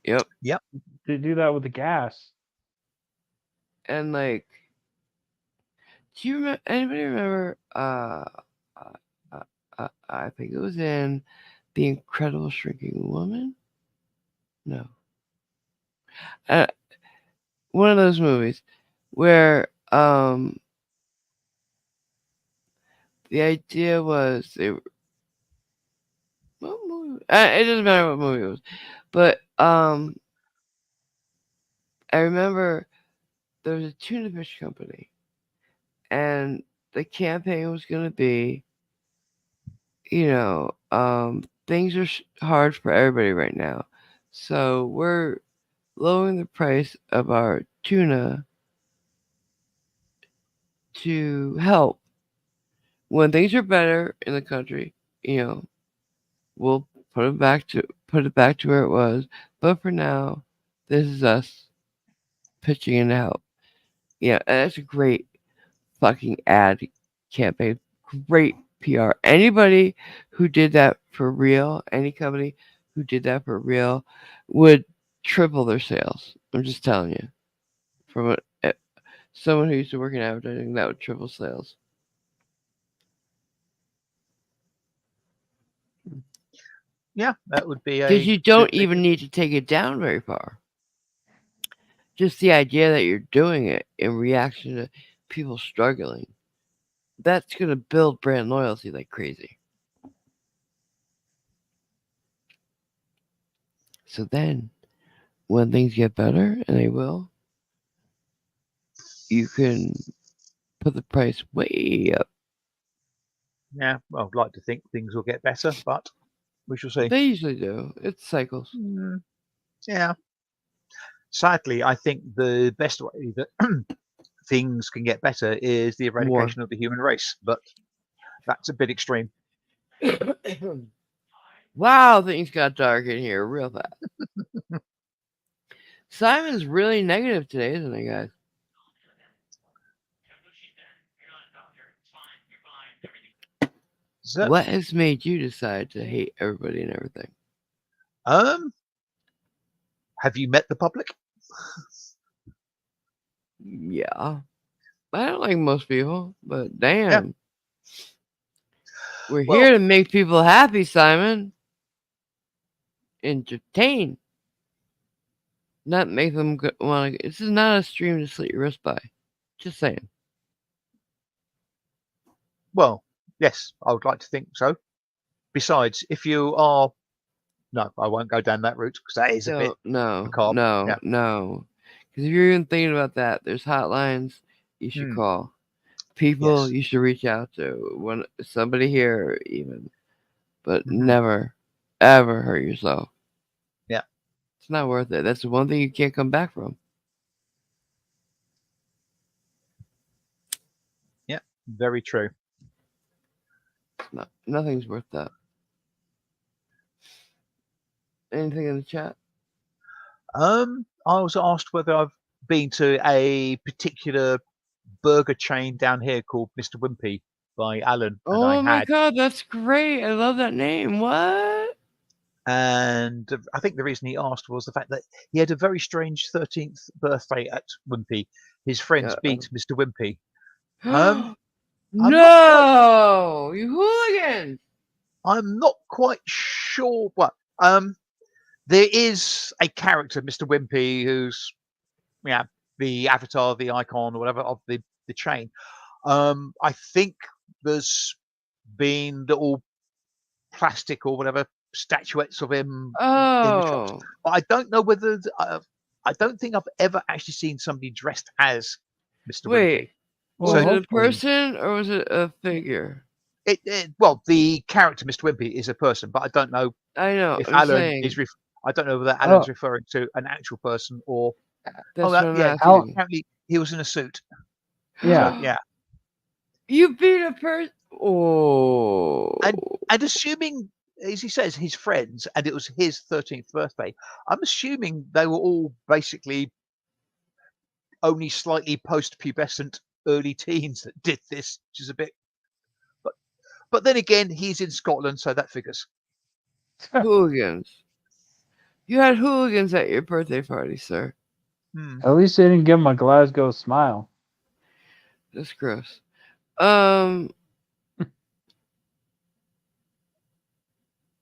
Yep. yep. They do that with the gas. And like, do you remember? Anybody remember? I think it was in The Incredible Shrinking Woman. No, uh, one of those movies where the idea was what movie? It doesn't matter what movie it was, but I remember there was a tuna fish company, and the campaign was going to be, things are hard for everybody right now, so we're lowering the price of our tuna to help when things are better in the country. You know, we'll put it back to where it was. But for now, this is us pitching in to help. Yeah, and that's a great fucking ad campaign. Great PR. Anybody who did that for real, any company who did that for real, would triple their sales. I'm just telling you. From someone who used to work in advertising, that would triple sales. Yeah, that would be Because a you good don't thing. even need to take it down very far. Just the idea that you're doing it in reaction to people struggling, that's going to build brand loyalty like crazy. So then, when things get better, and they will, you can put the price way up. Yeah, well, I'd like to think things will get better, but we shall see. They usually do. It's cycles. Mm, yeah. Sadly, I think the best way that things can get better is the More. eradication of the human race, but that's a bit extreme. Wow, things got dark in here real fast. Simon's really negative today, isn't he, guys? So, What has made you decide to hate everybody and everything? um, have you met the public? Yeah. I don't like most people, but Yeah. damn. We're Well, here to make people happy, Simon. Entertain. Not make them want to. This is not a stream to slit your wrist by. Just saying. well, yes, I would like to think so. Besides, if you are, no, I won't go down that route because that is a bit No, macabre. no, Yeah. no. Because if you're even thinking about that, there's hotlines you should Hmm. call. People Yes. you should reach out to. When somebody here, even, but Hmm. never, ever hurt yourself. Yeah. It's not worth it. That's the one thing you can't come back from. Very true. Nothing's worth that. Anything in the chat? I was asked whether I've been to a particular burger chain down here called Mr. Wimpy by Alan, and Oh I my had. god, that's great! I love that name. What? And I think the reason he asked was the fact that he had a very strange 13th birthday at Wimpy. His friends beat Mr. Wimpy. I'm not quite. No, you hooligans! I'm not quite sure what. There is a character, Mr. Wimpy, who's the avatar, the icon, or whatever of the chain. I think there's been little plastic or whatever statuettes of him in the shops, Oh, but I don't know whether I don't think I've ever actually seen somebody dressed as Mr. wait. Wimpy. Well, Was it a hopefully. person or was it a figure? Well, the character Mr. Wimpy is a person, but I don't know I know. if I'm Alan saying is. I don't know whether Alan's Oh, referring to an actual person or. that's what I'm Yeah. Al- asking. Apparently, he was in a suit. Yeah. So yeah, You beat a person. Oh. and assuming, as he says, his friends, and it was his 13th birthday. I'm assuming they were all basically only slightly post-pubescent early teens that did this, which is a bit. But then again, he's in Scotland, so that figures. Hooligans. You had hooligans at your birthday party, sir. At least they didn't give him a Glasgow smile. That's gross.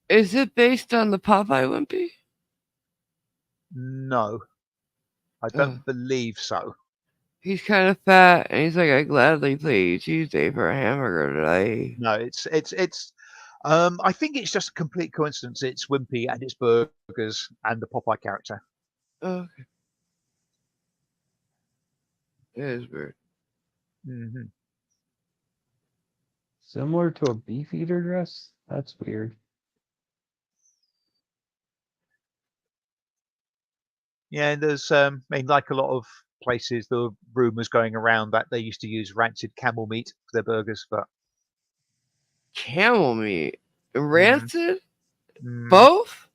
Is it based on the Popeye Wimpy? No, I don't believe so. He's kind of fat, and he's like, "I gladly play Tuesday for a hamburger today." No, it's. I think it's just a complete coincidence. It's Wimpy and it's burgers and the Popeye character. Okay. It is weird. Mm-hmm. Similar to a Beefeater dress? That's weird. Yeah, and there's like a lot of places, there were rumours going around that they used to use rancid camel meat for their burgers, but Camel meat, rancid, mm, both.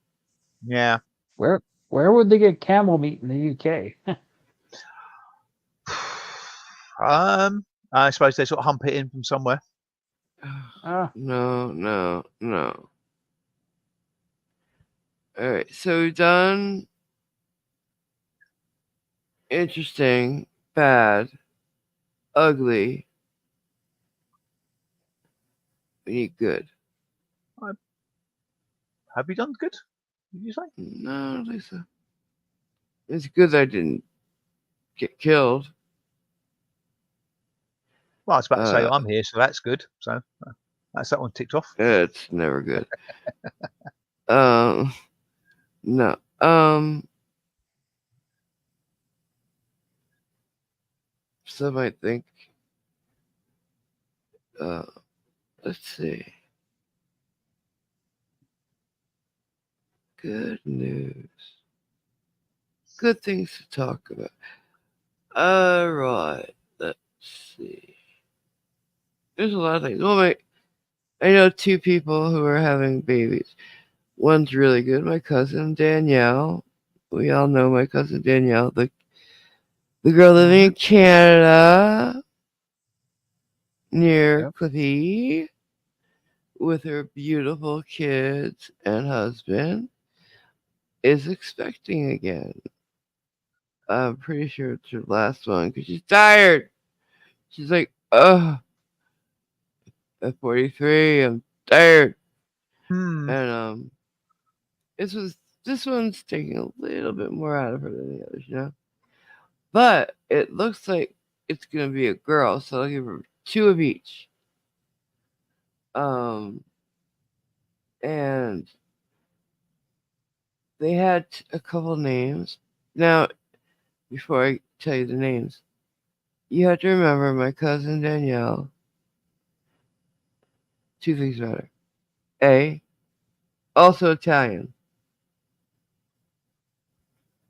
yeah. Where would they get camel meat in the UK? I suppose they sort of hump it in from somewhere. No. All right, so we've done interesting, bad, ugly. We need good. Have you done good? Did you say? No, I don't think so. It's good that I didn't get killed. Well, I was about to say I'm here, so that's good. So that's that one ticked off. It's never good. No. Some might think. Let's see. Good news. Good things to talk about. All right. Let's see. There's a lot of things. Well, I know two people who are having babies. One's really good. My cousin Danielle. We all know my cousin Danielle, the girl living in Canada near Cliffy with her beautiful kids and husband is expecting again. I'm pretty sure it's her last one because she's tired. She's like, "Ugh, at 43, I'm tired." And this one's taking a little bit more out of her than the others, you know. But it looks like it's gonna be a girl, so I'll give her 2 of each. And they had a couple names. Now, before I tell you the names, you have to remember my cousin Danielle. 2 things about her. A, also Italian.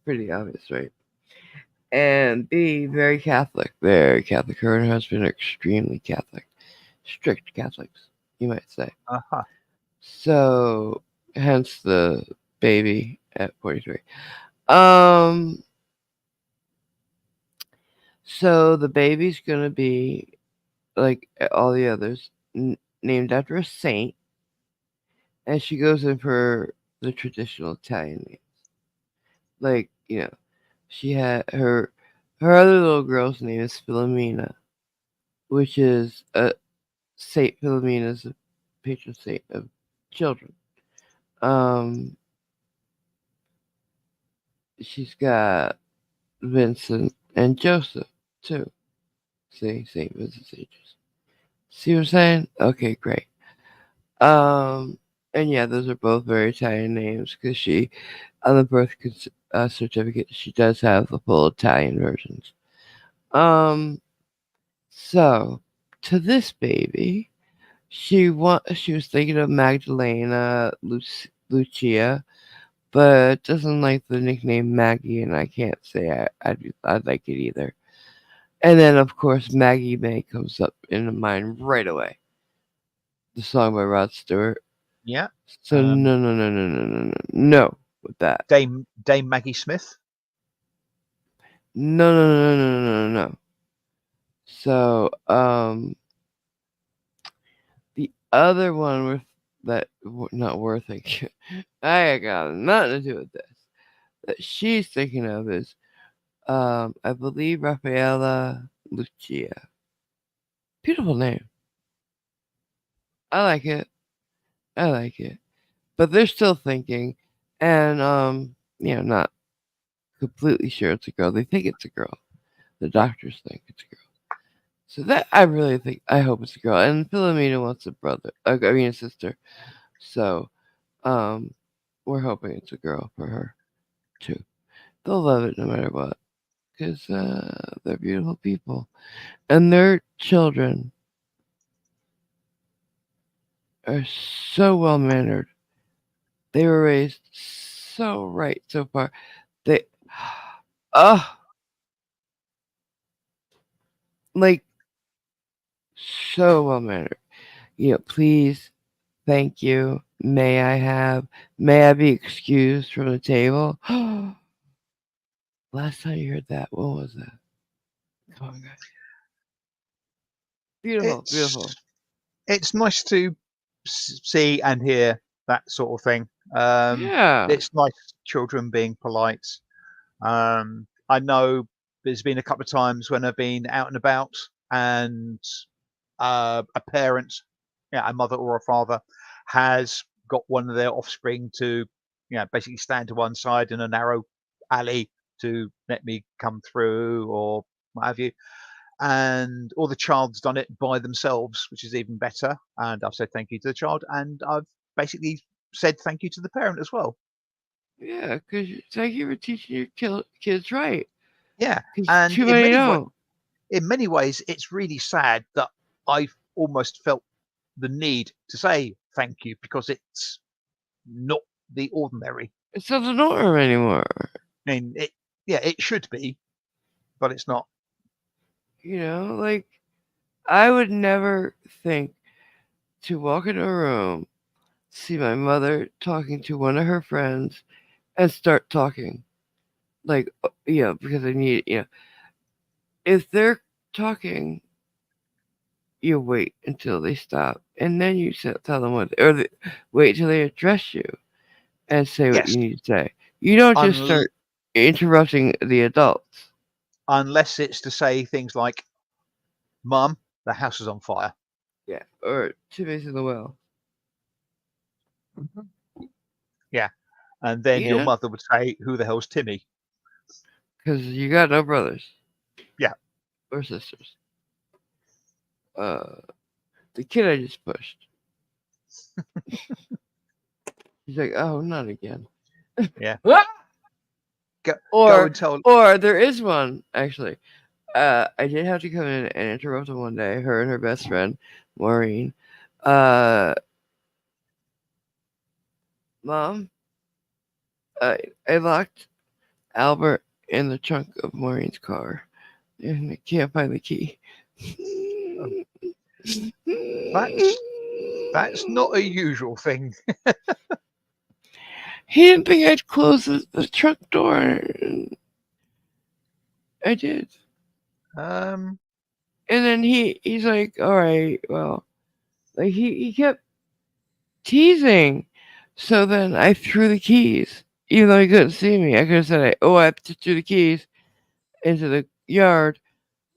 Pretty obvious, right? And B, very Catholic. Very Catholic. Her and her husband are extremely Catholic. strict Catholics, you might say. Uh-huh. So, hence the baby at 43. Um, so the baby's gonna be like all the others, named after a saint, and she goes in for the traditional Italian names. Like, she had her other little girl's name is Philomena, which is a Saint Philomena's a patron saint of children. Um, she's got Vincent and Joseph too. See, Saint Vincent, Saint Joseph. See what I'm saying? Okay, great. Um, and yeah, those are both very Italian names because she, on the birth certificate, she does have the full Italian versions. Um, so to this baby, she was thinking of Magdalena Lucia, but doesn't like the nickname Maggie, and I can't say I'd like it either. And then of course Maggie May comes up in the mind right away. The song by Rod Stewart. Yeah. So no with that. Dame Maggie Smith. No. So the other one not worth it. I got nothing to do with this. That she's thinking of is I believe Raffaella Lucia. Beautiful name. I like it. I like it. But they're still thinking, and not completely sure it's a girl. They think it's a girl. The doctors think it's a girl. So that I hope it's a girl. And Philomena wants a brother. A sister. So, we're hoping it's a girl for her too. They'll love it no matter what, because they're beautiful people, and their children are so well mannered. They were raised so right so far. They, oh, like so well mannered. Please, thank you. May I be excused from the table? Last time you heard that, what was that? Come on, guys. Beautiful, beautiful. It's nice to see and hear that sort of thing. Yeah. It's nice children being polite. I know there's been a couple of times when I've been out and about and a parent, a mother or a father, has got one of their offspring to, basically stand to one side in a narrow alley to let me come through or what have you. Or the child's done it by themselves, which is even better. And I've said thank you to the child, and I've basically said thank you to the parent as well. Yeah, because thank you for teaching your kids right. Yeah, 'Cause and too many don't. in many ways, it's really sad that I've almost felt the need to say thank you because it's not the ordinary. It's not the norm anymore. I mean, it should be, but it's not. Like I would never think to walk into a room, see my mother talking to one of her friends, and start talking. Like, because I need, if they're talking, you wait until they stop, and then you tell them wait till they address you and say what Yes, you need to say. You don't just unl- start interrupting the adults. unless it's to say things like, "Mum, the house is on fire." Yeah, or Timmy's in the well. Yeah, and then your Yeah, mother would say, "Who the hell's Timmy?" because you got no brothers Yeah, or sisters. Uh, the kid I just pushed. He's like, oh, not again. yeah. Ah! Go or and tell. or there is one actually. I did have to come in and interrupt him one day. Her and her best friend, Maureen. Uh, Mom, I locked Albert in the trunk of Maureen's car, and I can't find the key. That's not a usual thing. He didn't think I'd close the truck door. I did. Um, And then he's like, all right, well, like he kept teasing. So then I threw the keys, even though he couldn't see me. I could have said, I just threw the keys into the yard,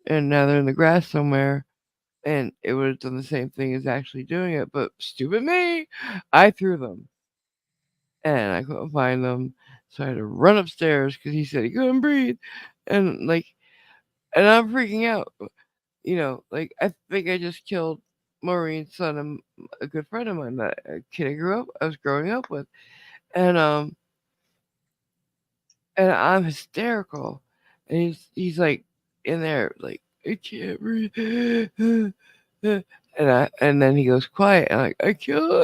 and now they're in the grass somewhere. And it would have done the same thing as actually doing it. But stupid me, I threw them. And I couldn't find them. So I had to run upstairs because he said he couldn't breathe. And and I'm freaking out. Like I think I just killed Maureen's son and a good friend of mine, that a kid I was growing up with, and I'm hysterical, and he's like in there like I can't breathe, and then he goes quiet, and I killed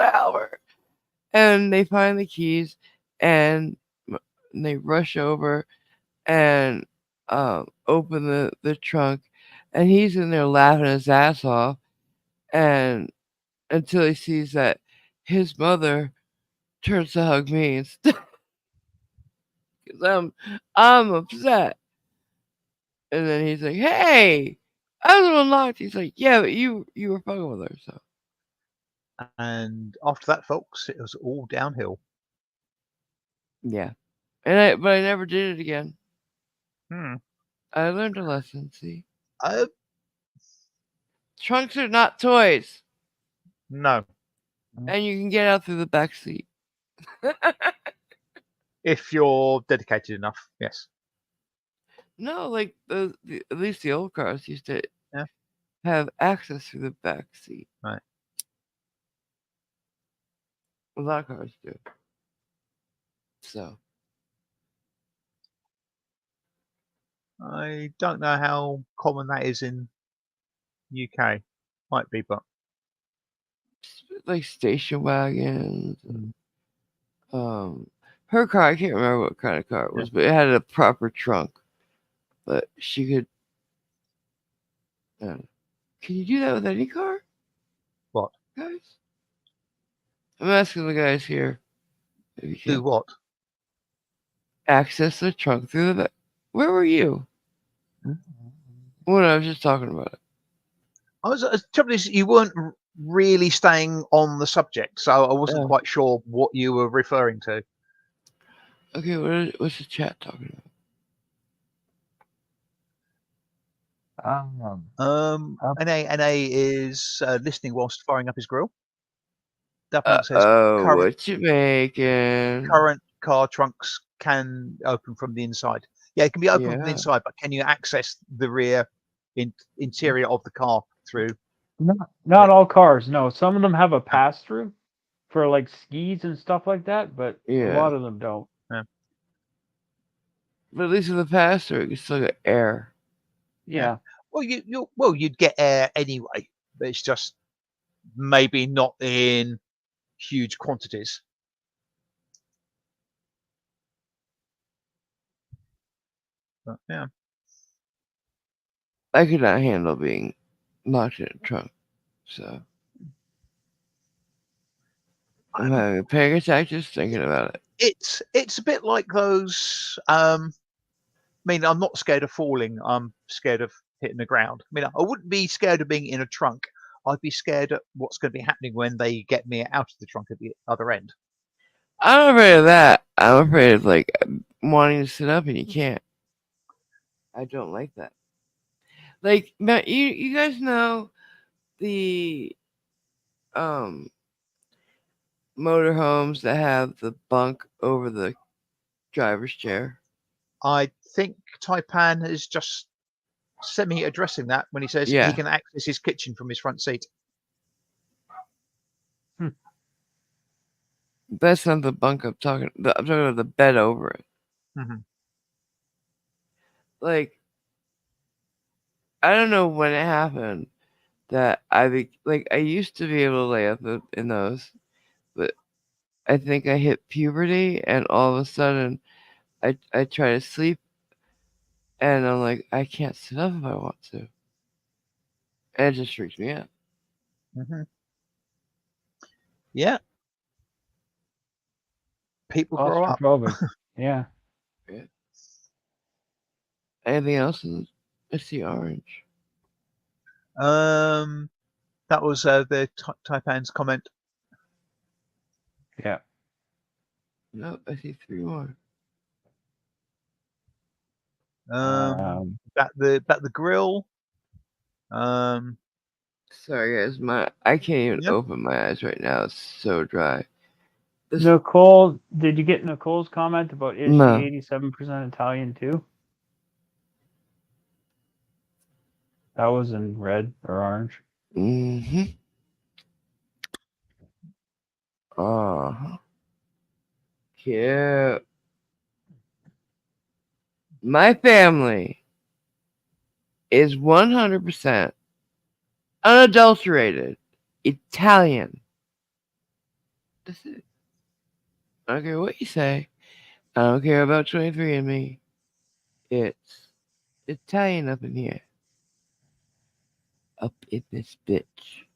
Albert, and they find the keys, and they rush over and open the trunk, and he's in there laughing his ass off, and until he sees that his mother turns to hug me instead, because I'm upset. And then he's like, "Hey, I was unlocked." He's like, "Yeah, but you were fucking with her, so." and after that, folks, it was all downhill. Yeah, but I never did it again. Hmm. I learned a lesson. See, Uh, trunks are not toys, no. and you can get out through the back seat. If you're dedicated enough, yes. No, like at least the old cars used to Yeah. have access through the back seat. Right. A lot of cars do. So I don't know how common that is in UK. Might be, but like station wagons. Mm. Her car, I can't remember what kind of car it Yeah. was, but it had a proper trunk. But she could. Can you do that with any car, What? guys? I'm asking the guys here if you Do can what? access the trunk through the back. Where were you when I was just talking about it? Trouble is, you weren't really staying on the subject, so I wasn't Yeah. quite sure what you were referring to. Okay, what's the chat talking about? NA is listening whilst firing up his grill. Duffman says Oh, what you making? current car trunks can open from the inside. Yeah, it can be open from the Yeah. inside, but can you access the rear interior of the car through? Not all cars. No, some of them have a pass through for like skis and stuff like that, but a Yeah. lot of them don't. Yeah. But at least with the pass-through, you can still get air. Yeah. Well, you'd get air anyway, but it's just maybe not in huge quantities. But, yeah. I could not handle being locked in a trunk, so I'm having a panic attack just thinking about it. It's a bit like those. I mean, I'm not scared of falling. I'm scared of hitting the ground. I mean, I wouldn't be scared of being in a trunk. I'd be scared of what's going to be happening when they get me out of the trunk at the other end. I'm not afraid of that. I'm afraid of like wanting to sit up and you can't. I don't like that. Like you guys know the motorhomes that have the bunk over the driver's chair. I think Taipan is just semi-addressing that when he says Yeah. he can access his kitchen from his front seat. That's not the bunk I'm talking. I'm talking about the bed over it. Mm-hmm. Like I don't know when it happened that I used to be able to lay up in those, but I think I hit puberty and all of a sudden I try to sleep and I'm like I can't sit up if I want to, And it just freaks me out. Mm-hmm. Yeah. People grow up. Claustrophobic. Yeah. Yeah. Anything else? I see orange. That was the Taipan's comment. Yeah. Nope, I see 3 more. That the grill. Sorry guys, I can't even Yep. open my eyes right now. It's so dry. Nicole, did you get Nicole's comment about is No. she 87% Italian too? That was in red or orange. Mm-hmm. Uh-huh. Cute. My family is 100% unadulterated Italian. That's it. I don't care what you say. I don't care about 23andMe. It's Italian up in here. Up in this bitch.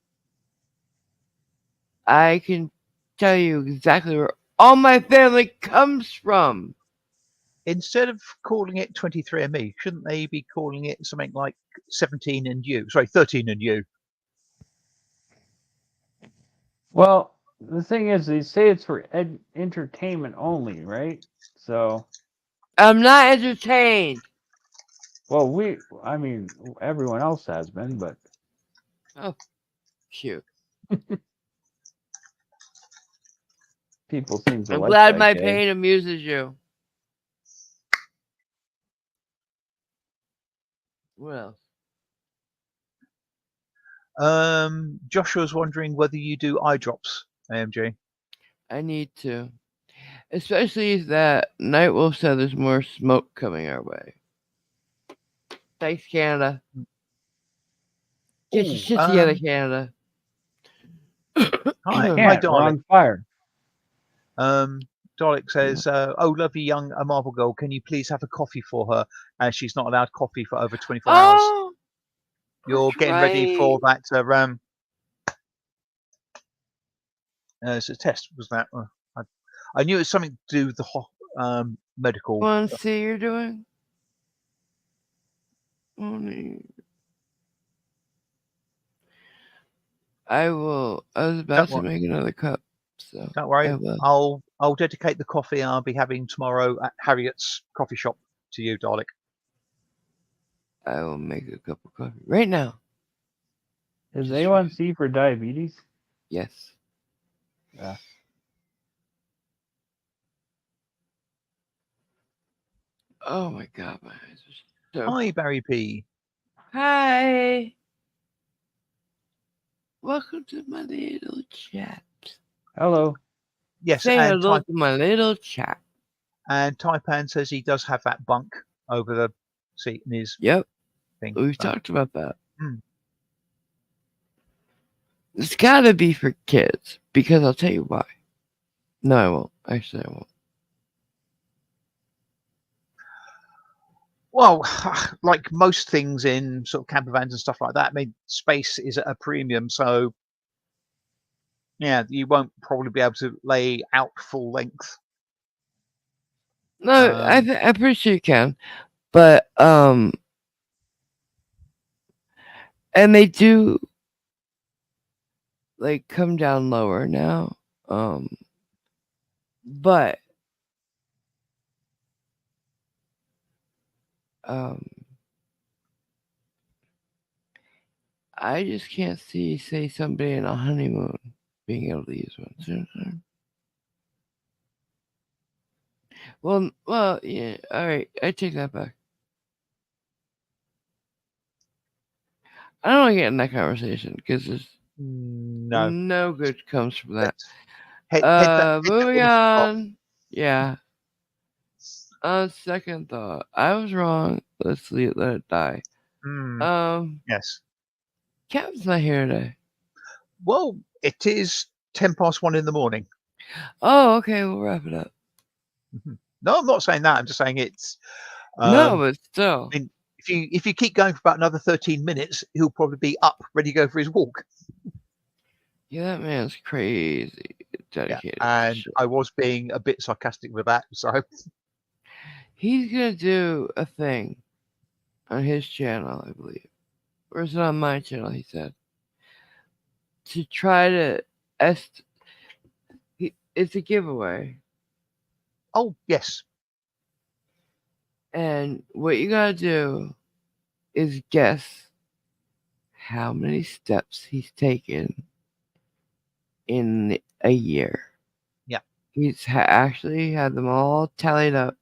I can tell you exactly where all my family comes from. Instead of calling it 23andMe, shouldn't they be calling it something like 17 and you? Sorry, 13 and you. Well, the thing is, they say it's for entertainment only, right? So, I'm not entertained. well, I mean, everyone else has been, but Oh, cute. people seem to I'm like glad that my gag. pain amuses you. What else? Joshua's wondering whether you do eye drops, AMG. I need to. Especially that Nightwolf said there's more smoke coming our way. Thanks, Canada. Get your shit together, Canada. Hi, Can't, we're Dalek. on fire. Dalek says, "Oh, lovely young Marvel girl, can you please have a coffee for her? As she's not allowed coffee for over 24 hours. Oh, You're getting ready for that it's a test, was that? I knew it was something to do with the medical. One see you're doing. I will. I was about to make another cup, so don't worry. I will. I'll dedicate the coffee I'll be having tomorrow at Harriet's coffee shop to you, Dalek. I will make a cup of coffee right now. Is Just A1C for diabetes? Yes. Yeah. Oh my god, my eyes are so. Hi, Barry P. Hi. Welcome to my little chat. Hello. Yes, Say and hello to my little chat. And Taipan says he does have that bunk over the seat in his thing. We've talked about that. Hmm. It's gotta be for kids, because I'll tell you why. No, I won't. Actually, I won't. Well, like most things in sort of camper vans and stuff like that, I mean, space is at a premium, so yeah, you won't probably be able to lay out full length. No, I'm pretty sure you can, but and they do like come down lower now, but I just can't see, say, somebody in a honeymoon being able to use one. Well, yeah. All right, I take that back. I don't want to get in that conversation because there's no good comes from that. Moving on. Yeah. On second thought, I was wrong. Let it die. Yes. Kevin's not here today. Well, it is 1:10 in the morning. Oh, okay. We'll wrap it up. No, I'm not saying that. I'm just saying it's. No, but still. I mean, if you keep going for about another 13 minutes, he'll probably be up, ready to go for his walk. Yeah, that man's crazy dedicated. And Shit. I was being a bit sarcastic with that, so He's gonna do a thing on his channel, I believe, or is it on my channel? He said to try to it's a giveaway, oh yes, and what you gotta do is guess how many steps he's taken in a year. Yeah. He's actually had them all tallied up.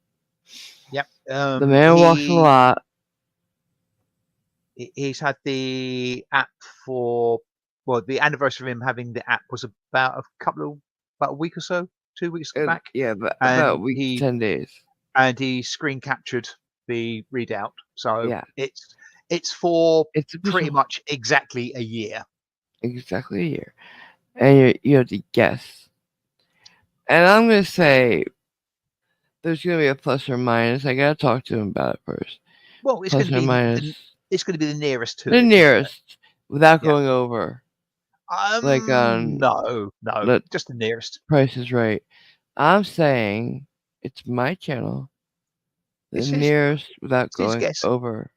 yep. The man walks a lot. He's had the app for the anniversary of him having the app was about a week or so, 2 weeks back. Yeah, but And about a week, 10 days. And he screen captured the readout, so Yeah. it's for It's pretty official. much exactly a year. Exactly a year, and you have to guess. And I'm gonna say there's gonna be a plus or minus. I gotta talk to him about it first. Well, it's Plus going to or be minus. it's going to be the nearest to The it. nearest, without Yeah. going over. Like on no, just the nearest. Price is Right. I'm saying it's my channel. The It's his- nearest without it's his going guess. over.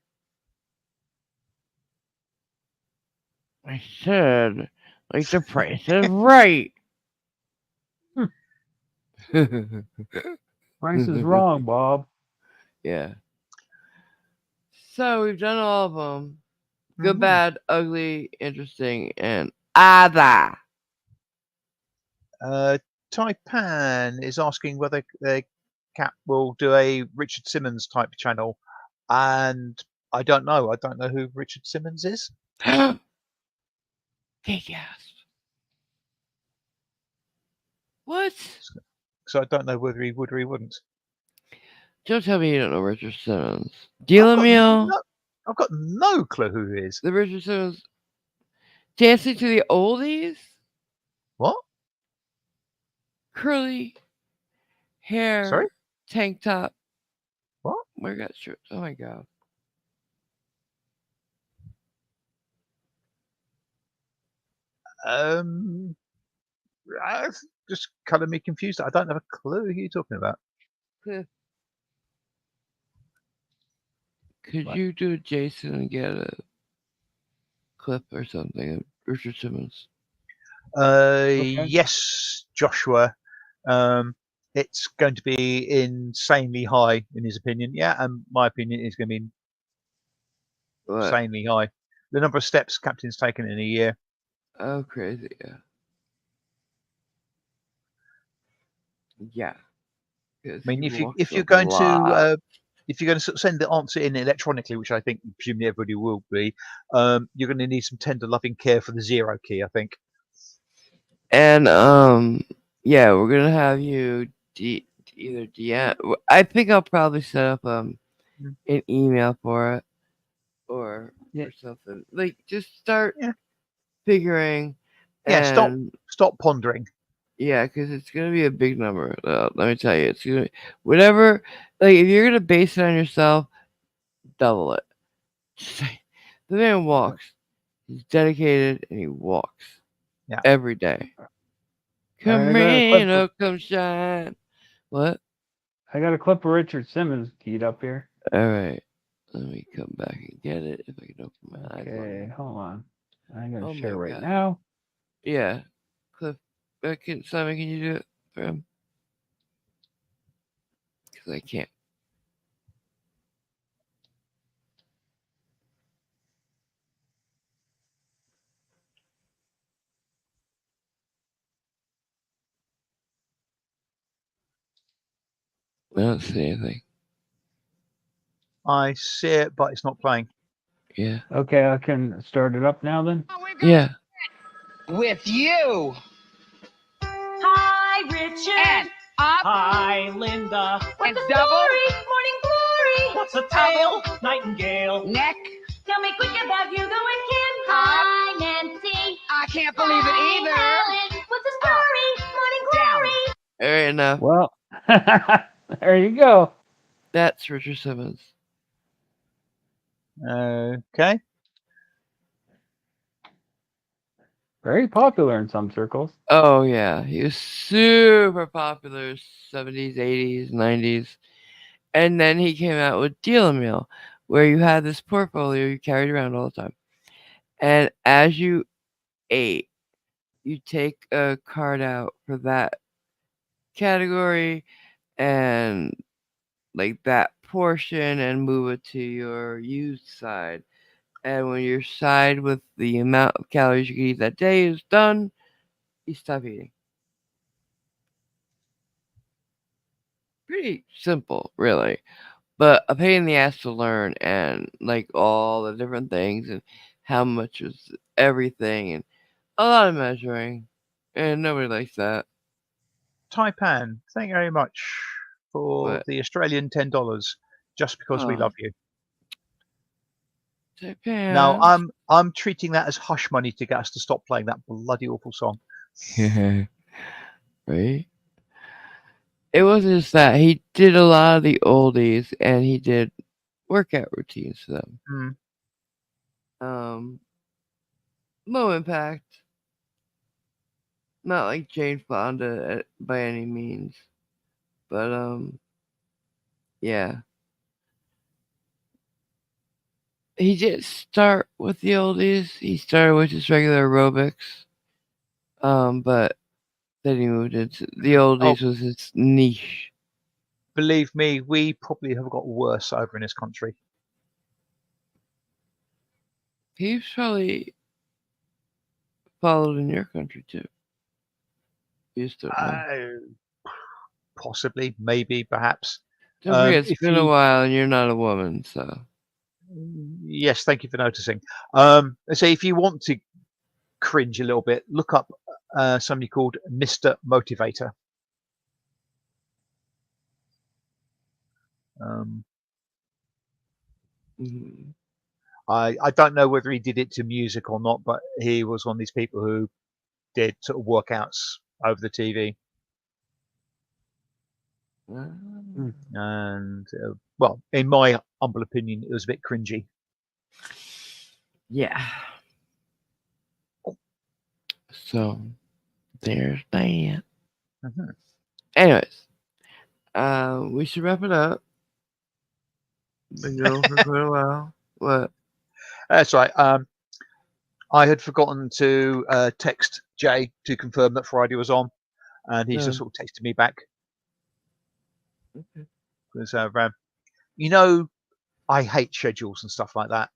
I said, like the Price is Right. Price is wrong, Bob. Yeah. So we've done all of them. Good, Mhm. bad, ugly, interesting, and other. Taipan is asking whether Cat will do a Richard Simmons type channel, and I don't know. I don't know who Richard Simmons is. Big ass. What? So I don't know whether he would or he wouldn't. Don't tell me you don't know Richard Simmons. Deal meal. I've got no clue who he is. The Richard Simmons. Dancing to the Oldies. What? Curly hair. Sorry? Tank top. What? Where got shirts? Oh my god. Just kind of me confused. I don't have a clue who you're talking about. Could What? you do Jason and get a clip or something of Richard Simmons? Yes, Joshua. It's going to be insanely high in his opinion. Yeah, and my opinion is going to be insanely high. The number of steps Captain's taken in a year. Oh, crazy! Yeah. I mean, if you're going to sort of send the answer in electronically, which I think presumably everybody will be, you're going to need some tender loving care for the 0 key, I think. And yeah, we're gonna have you either DM. I think I'll probably set up an email for it or something. Like just start figuring. Yeah, stop pondering. Yeah, because it's gonna be a big number. Let me tell you, it's gonna whatever. Like if you're gonna base it on yourself, double it. The man walks. He's dedicated and he walks. Yeah. Every day. Come rain or come shine. What? I got a clip of Richard Simmons keyed up here. All right. Let me come back and get it if I can open my eyes. Okay, hold on. I'm gonna Oh share my right God. now. Yeah. Cliff, Simon, can you do it for him? Because I can't. I don't see anything. I see it, but it's not playing. Yeah. Okay, I can start it up now then. Yeah. With you. Hi, Richard. And up. Hi, Linda. And What's the double. story? Morning glory. What's the tail? Nightingale. Neck. Tell me quick about Hugo and Kim. Hi, Nancy. I can't believe it either. Helen. What's the story? Morning glory. All right, enough. Well, there you go. That's Richard Simmons. Okay. Very popular in some circles. Oh yeah, he was super popular 70s, 80s, 90s. And then he came out with Deal a Meal, where you had this portfolio you carried around all the time. And as you ate, you take a card out for that category and like that portion and move it to your used side. And when your side with the amount of calories you can eat that day is done, you stop eating. Pretty simple, really. But a pain in the ass to learn and like all the different things and how much was everything and a lot of measuring. And nobody likes that. Taipan, thank you very much for But the Australian $10, just because we love you. Now Japan. I'm treating that as hush money to get us to stop playing that bloody awful song. Right? It wasn't just that. He did a lot of the oldies and he did workout routines for them. Mm. Low impact. Not like Jane Fonda by any means. But yeah. He didn't start with the oldies. He started with just regular aerobics. But then he moved into the Oh, oldies was his niche. believe me, we probably have got worse over in this country. He's probably followed in your country too. You just don't know. Possibly, maybe, perhaps. Don't forget, it's If been a while and you're not a woman, so. Yes, thank you for noticing. So if you want to cringe a little bit, look up somebody called Mr. Motivator. Mhm. I don't know whether he did it to music or not, but he was one of these people who did sort of workouts over the TV. And well, in my humble opinion, it was a bit cringy. Yeah. So, there's that. Anyways, we should wrap it up. Been going for quite a while. What? That's right. I had forgotten to text Jay to confirm that Friday was on, and he's just sort of texted me back. Okay. Because, you know, I hate schedules and stuff like that.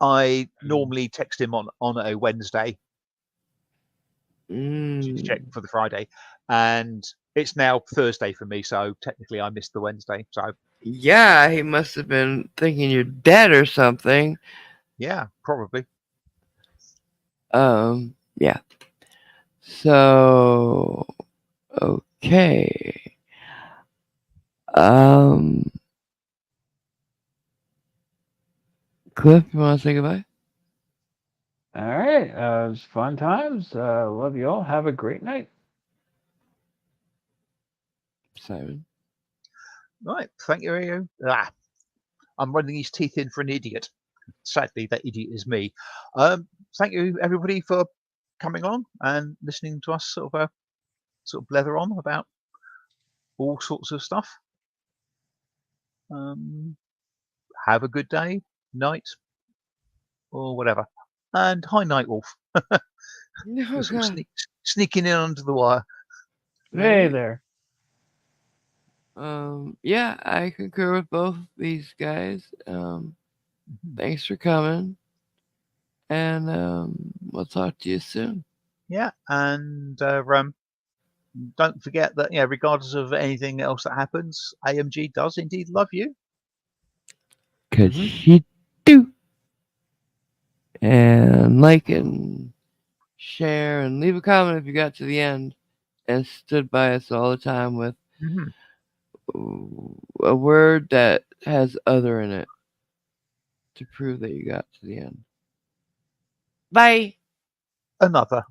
I normally text him on a Wednesday to check for the Friday, and it's now Thursday for me, so technically I missed the Wednesday. So Yeah, he must have been thinking you're dead or something. yeah, probably. Yeah. So, okay. Cliff, you want to say goodbye? All right. It was fun times. Love you all. Have a great night. Simon. Right. Thank you. I'm running his teeth in for an idiot. Sadly, that idiot is me. Thank you, everybody, for coming on and listening to us sort of blether on about all sorts of stuff. Have a good day, night, or whatever. And hi, Nightwolf. Oh, Sort of God. sneaking in under the wire. Hey there. Yeah, I concur with both these guys. Thanks for coming. And we'll talk to you soon. Yeah, and don't forget that, regardless of anything else that happens, AMG does indeed love you. 'Cause she do. And like and share and leave a comment if you got to the end and stood by us all the time with a word that has other in it to prove that you got to the end. Bye. Another.